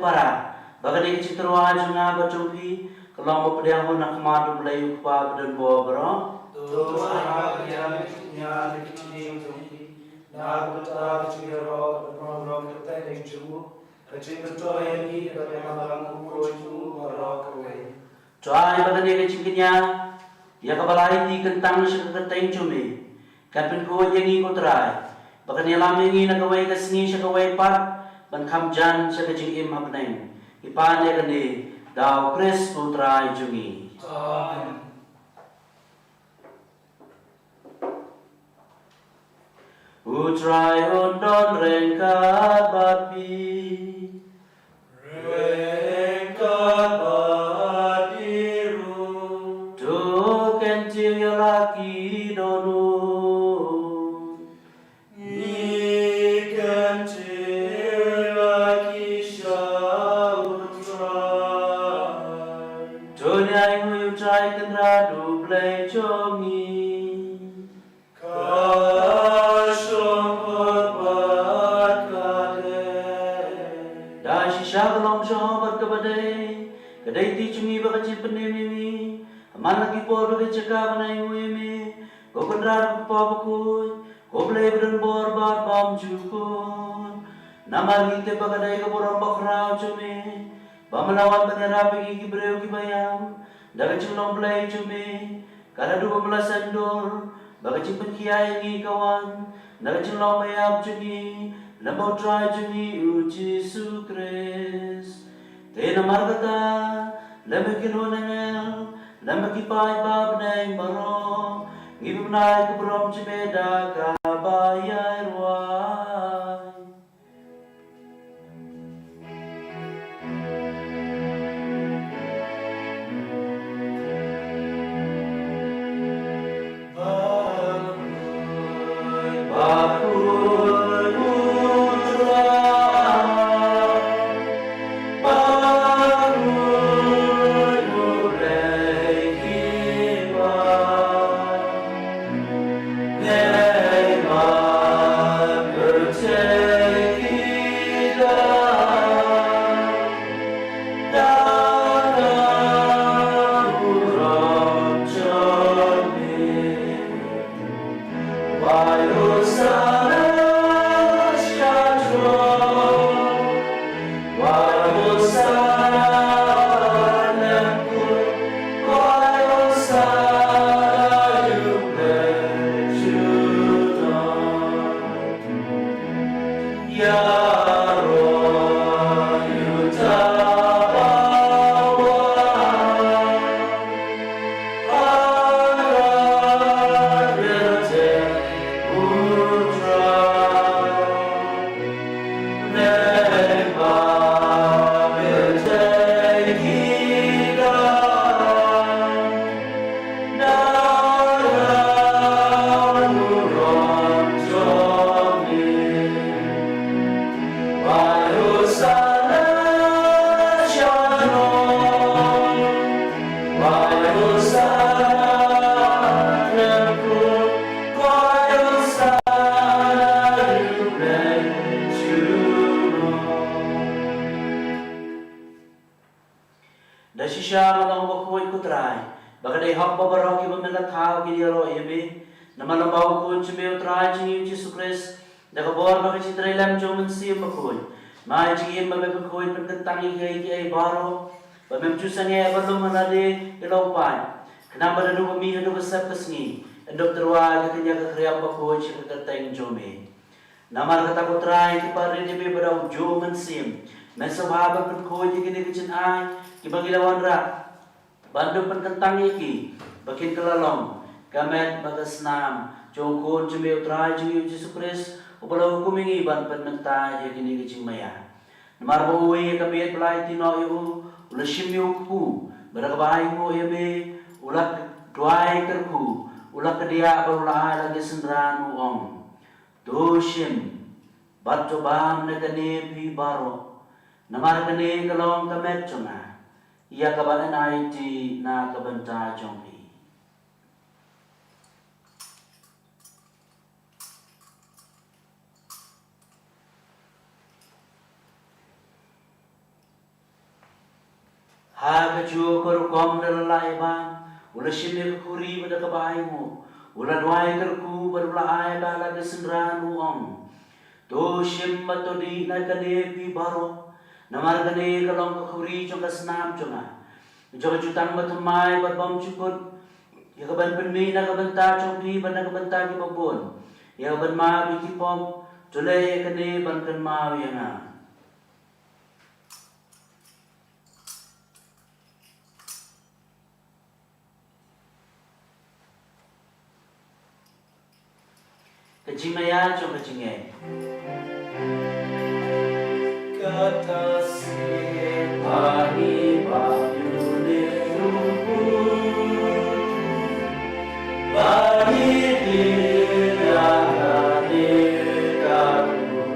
para. Bagani citra junga bacumpi kalau berpediang nak madu belayu kupa dan bawa bro. Tuhan yang nyari kecil jumpi, nak bertahan kecil roh kita yang jumpa, kecil betul yang ini bagaimana kumpul jumpa roh kawin. Trai bagani kecilnya, ya kabalai di kentang seketeng cumi, kapin ko yang ikut trai. Bagani lamingi nagawai kasni sekawai pat, ban kamjan sekecil im abneng. Ipan ya kani dau Kris putrai jungi. Amen. Utrai undon rengkat bapi, Rengkat badiru, tu kencil ya laki donu. ikan lagi syabutrai. Dunia ibu utrai kendra dublai jongi. Shalom shobat kabadai, kadai ti cumi bakacin penemi, aman lagi por bagai cakap banai uimi, ko kendra kupa bakui, ko blai beren bor bat bam jukun, nama lite bakadai kaboran bakrau cumi, bamelawan banyara bagi kibreu kibayam, daga culong blai cumi, kada 12 endor, bakacin penkiai ni kawan, daga culong mayap cumi. Lambau trai jungi uji sukres Tena margata Lamaki nunangel Lamaki pai bab nai maro Ngibum nai kubrom cibeda kabayai ruai Bakhuid Dasisya malang Bakhuid ko Trai. Bagay hak babarok iba melathaw giliro ibi. Namalambau ko chimeo Trai jingi Jesus Christ. Dakabor bagay si Trai lam jomen si Bakhuid. Mai jingi babe Bakhuid pentangi kay baro. Bamem chusan ye balum manade ilaw pan. Kenapa dadu kami hadu besar kesni. Endok terwa kanya kekriam Bakhuid si keteng jome. Namar kata ko Trai ki pare de be barau jomen sim. Mesabhabat Bakhuid kini kecin ai. Kibagilawan ra bandu penkentang iki bakin kelalong kamet bagas nam jongkon jemeu Trai jingi Jesus Christ upala hukum ingi ban penmenta ya kini kecing maya namar bawi kabiet belai tino yu ula shimyu ku berakabai mu yebe ula duai kerku ula kedia barula lagi sendran uong doshim batto bam negane pi baro namar kene kalong kamet chonga ia kabalan IT na kabanta jombi. Ha keju kerukom dalam laiban, ula shimir kuri pada kebahayamu, ula doai kerku berulai bala kesenderan uang. To shim batodi na kane pi baro, namar kane kalong kuri jong kesenam jonga. Jong jutang batumai berbom cukut, ya keban penmi na kebenta jong pi bana kebenta ki babon, ya keban ma biki pom, jole kane ban kan ma yana. Kecimaya jom kecingay. Kata sepani bayuliruku, bagi dia hadirkanmu,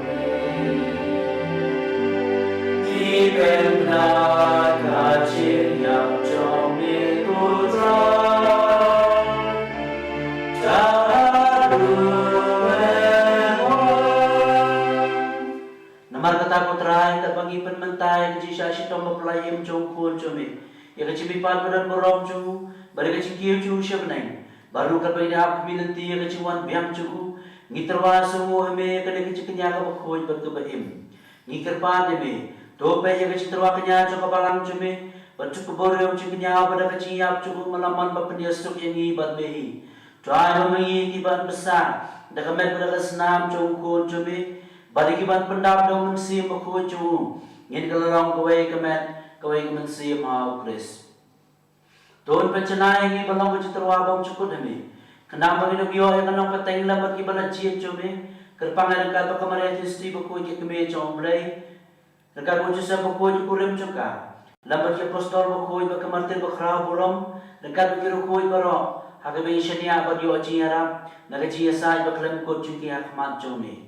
di benar kacil yang jom itu Namar kata Trai tak bagi penmentai keji syasi tom berpelayim jong kun jome. Ya keji mipan badan borom jong, bari keji kiu jong syabnai. Baru kapai dah milenti ya keji wan biam jong. Ngiterwa semua heme kene keji kenya ka Bakhuid berkebaim. Ngikirpa deme, dope ya keji terwa kenya jong kapalang jome. Bacuk keborem jong kenya pada keji yap jong malaman bapendia stok yang ibat behi. Trai memengi kiban besar, dah kemet pada kesenam jong kun jome. Bagi kiban pendap dong mensim Bakhuid jong, ngin kelalong kawai kemensim mau Chris. Tuan pencenai ngi balong keji terwabang cukup demi. Kenang bagi nabio yang kenang peteng lah bagi bala jiat jome. Kerpangan dekat bakamari istri Bakhuid ke keme jong blay. Dekat kunci sa Bakhuid kurim jongka. Lambat ke apostol Bakhuid bakamartir bakrau borom. Dekat bagi Bakhuid baro. Hakabe syania bagi oji Arab. Nagaji asai baklem kot jengki hakmat jome.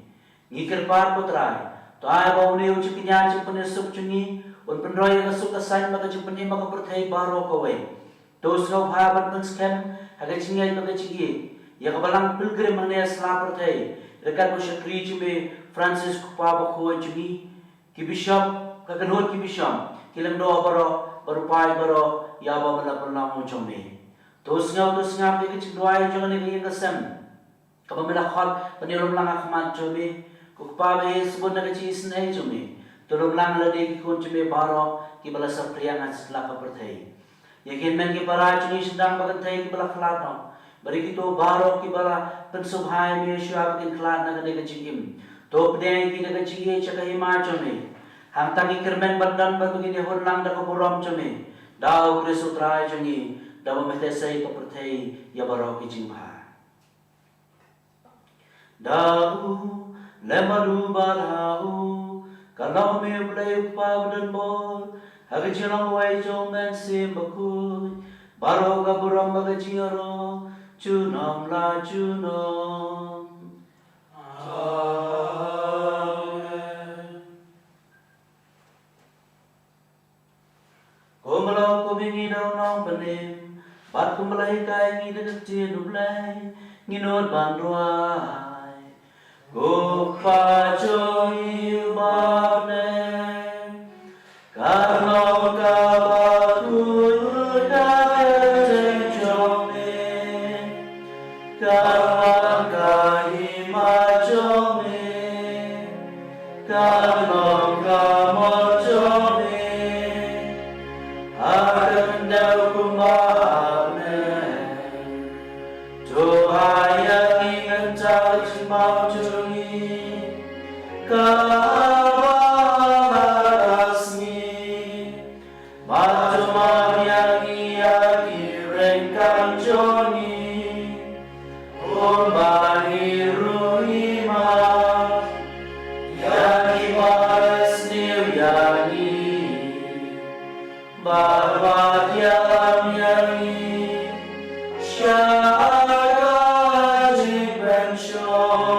Ngikir par ko Trai, to ay ba uni uci kinya ci penesuk cungi, un penroy ka suka sain maka ci peni maka perthai baro ko we. To snow habat penskem, haga cingai maka cigi, ya kabalang pilgrim mangne sla perthai. Rekat ko syakri cime Francis pa Bakhuid cungi, ki bishop ka kanot ki bishop, kilang do baro barupai baro ya ba mala perlamu cumi. To sngau ke cigwai jangan ni ka sem. Kapamela khol penilom lang akmat cumi. Kupabe sebut nak kecil senai cumi, tolong lang lagi kikun cumi baro ki bala sapriangan setelah kepertai. Yakin men ki para cumi sedang berkentai ki bala kelatno, beri kita baro ki bala pensubhai mi syua bikin kelat nak kecil kecil. To pedang ki nak kecil cakap hima cumi, hang tangi kermen badan begini honlang dak keburam cumi. Dau Kristu Trai cumi, dau mehtesai kepertai ya baro ki jingha. Dau Lemaru balahu, kalau me play upah dan bol, hagi cilang wai jom men sim Bakhuid, baro gaburam baga jingaro, cunom la cunom. Amen. Komalau ko bingi daw nong panim, bat kumalay kay ngidag tinublay, nginod bandruay. Guppa joyu bane, karno Bakhuid kageng jome, karno kahima jome, karno kamo jome, akan daw kumane, Tuhayang ingat cacing mau Kabarasni Majuman yang ia kirengkan joni Umbani ruhima Yang ibaras niyani Barbat yang yani Syaraga jibenshon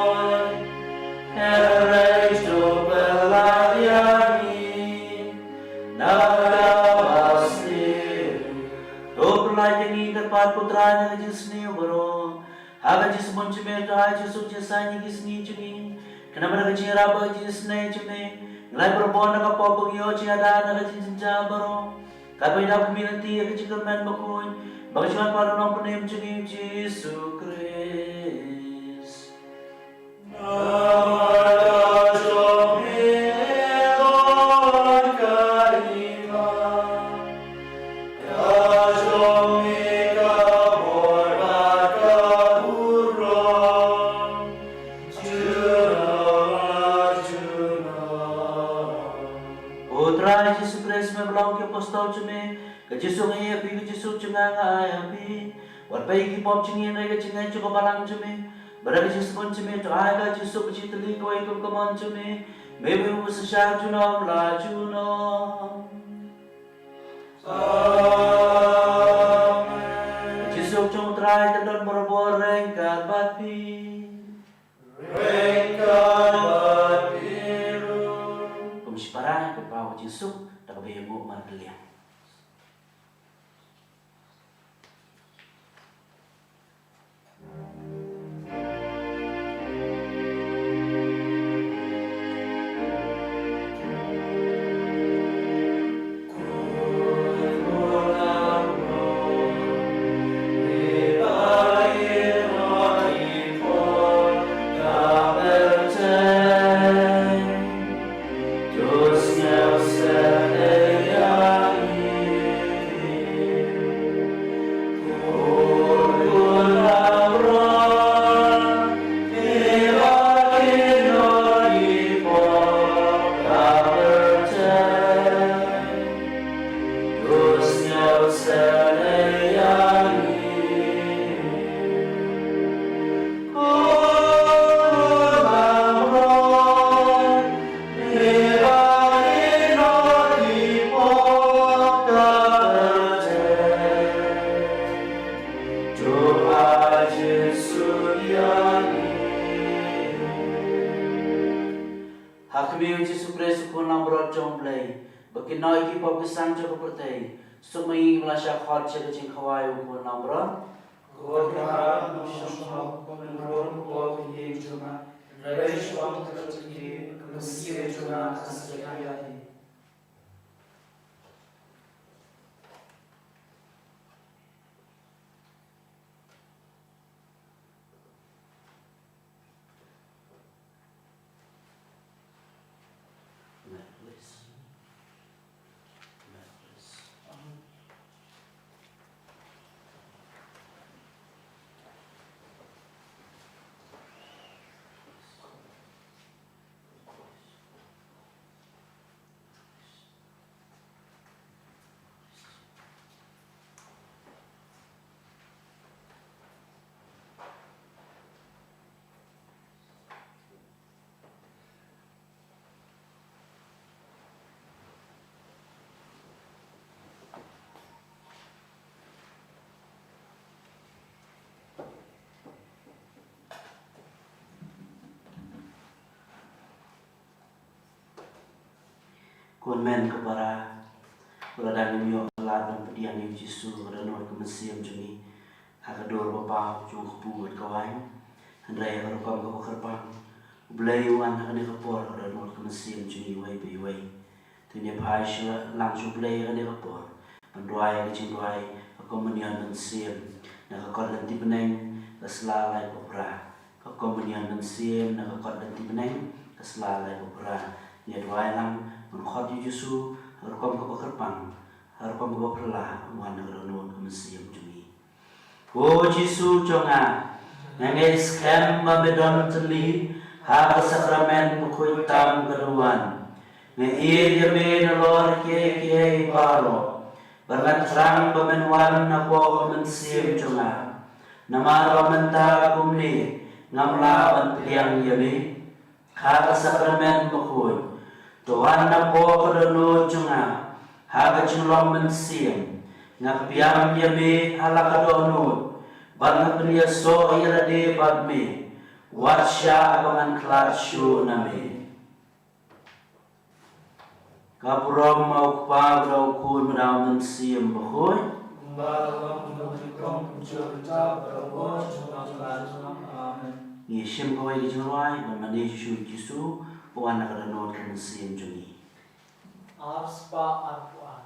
Putranya Sngi bro, aga jis munch me to aj suci sani Sngi chuni, kenapa nak cira baju Sngi chuni, ngelai berbon nak apa pun yo cira nak cinta bro, Labai daw community ang kachikal man Bakhuid. Bakhuid para nong panim Juni Jesus Christ. Trai Jesus Christ me belong ke apostol cumi ke Jesus ngai api ke Jesus cengang ai api wat pai ki pop cingin ai ke cengai cukup balang cumi berada Jesus pun cumi to ai ke Jesus pecitli ko ai kom komon cumi maybe we was sha junom la junom amen Jesus cung trai ke don berbor rengkat bapi Separang ke bawah Jesus tak bebo mandelian. Hakmi Jesus Christ pun nambrot jomplay, bakinoi ki pop kesang joko pertei, sumai melasya khot jeko jing khawai pun nambrot. God kara nusham penurun pop ye cuma, reish pam terjadi mesia cuma asriyai. Konmen kepada beradaan mio ladan pedian yang Yesus pada nur kemesiam juni hakador bapa jung kepuat kawan handai harapam ke kerpang belayuan hakane kapor pada nur kemesiam juni wai bai wai tunya pai shla langsung belay hakane kapor panduai kecing duai akomenian mensiam na kakor lanti beneng keslalai kopra akomenian mensiam na kakor lanti beneng keslalai kopra nya duai lang menkhot Yesus harapam ke kerpang harapam ke perlah wan negara kemesiam juni o Yesus jonga ngai scam mabedon teli har sakramen Bakhuid tam keruan ngai yeme nolor ke paro berkat terang bemenwan nako kemesiam jonga nama romenta kumni ngamla piliang yeme har sakramen Bakhuid Tuhan na po kadano tiyunga, haga tiyunglong mansiyam, nga kapiyam yami halakadonod, bang napriyaso ayarade badmi, wat siya abangan klasyo nami. Kapurom maukpa daw kun madaw mansiyam Bakhuid, Balang menurutkan pencipta berbuat Amen. Yesim kawai dijawai, bermandi Yesus Puan nak ada not kemesian juni. Arspa arpuan.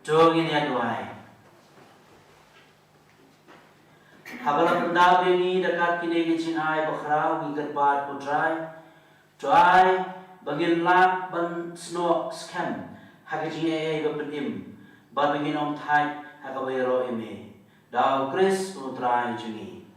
Jong ini aduai. Habala pendab ini dekat kini kecil ai bakhrau gigat bat ku Trai bagin lak ban snow scam hakaji ai bapenim ba bagin om thai hakabayro ime dau Chris Trai jungi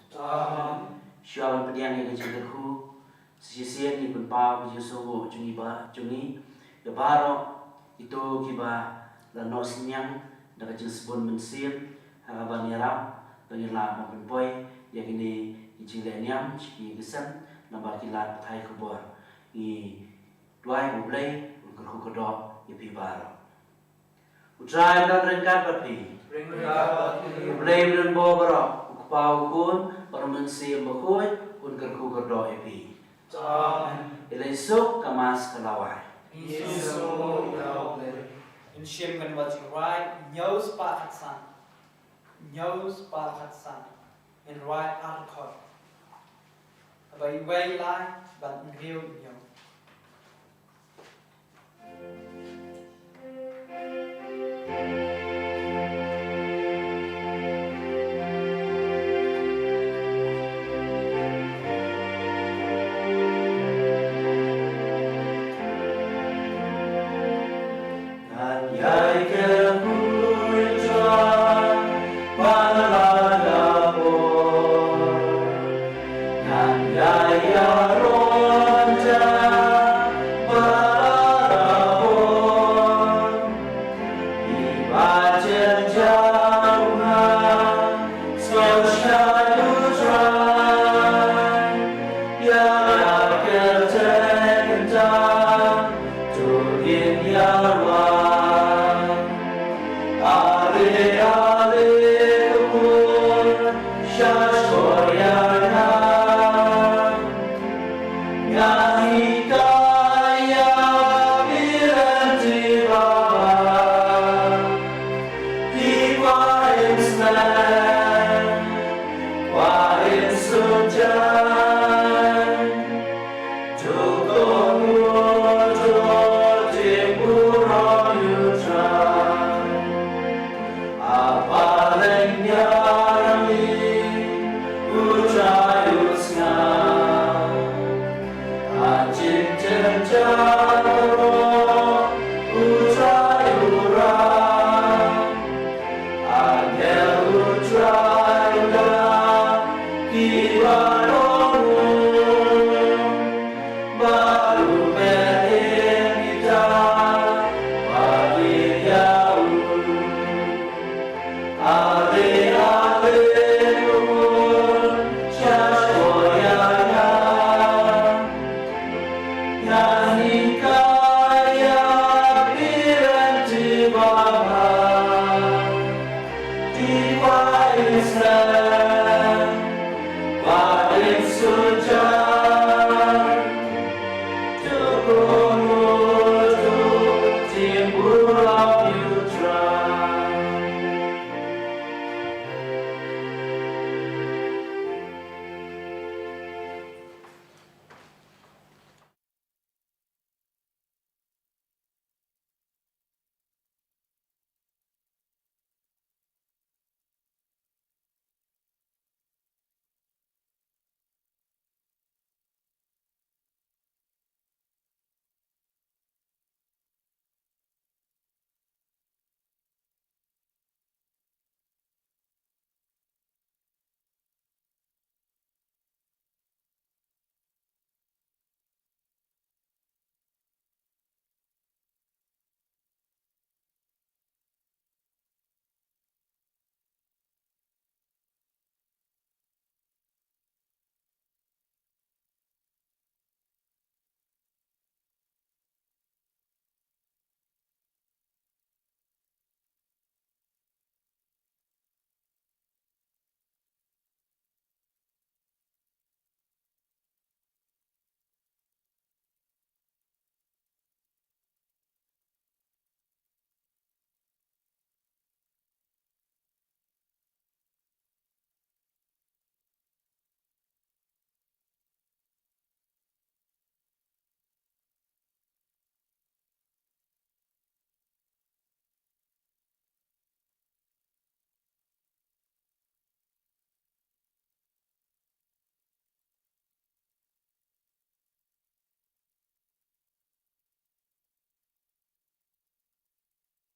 syawal pediang yang kecil ku sisian ni penpa puji songo jungi ya baro itu kiba la no sinyang daga jin sebon mensin hakaban yarap bagi lak maupun boy yang ini ijile niam ciki gesan nambah kilat thai kubor i duai ublai ukru kodok ipi baro utrai dan rengkat berpi ublai dan bo baro ukpau kun permensi Bakhuid unkerku kodok ipi ilai suk kamas kalawai in shim kan wajing right nose pa Khatsaw nose pa Khatsaw in right arkot abai way lai ban griu nyo Yai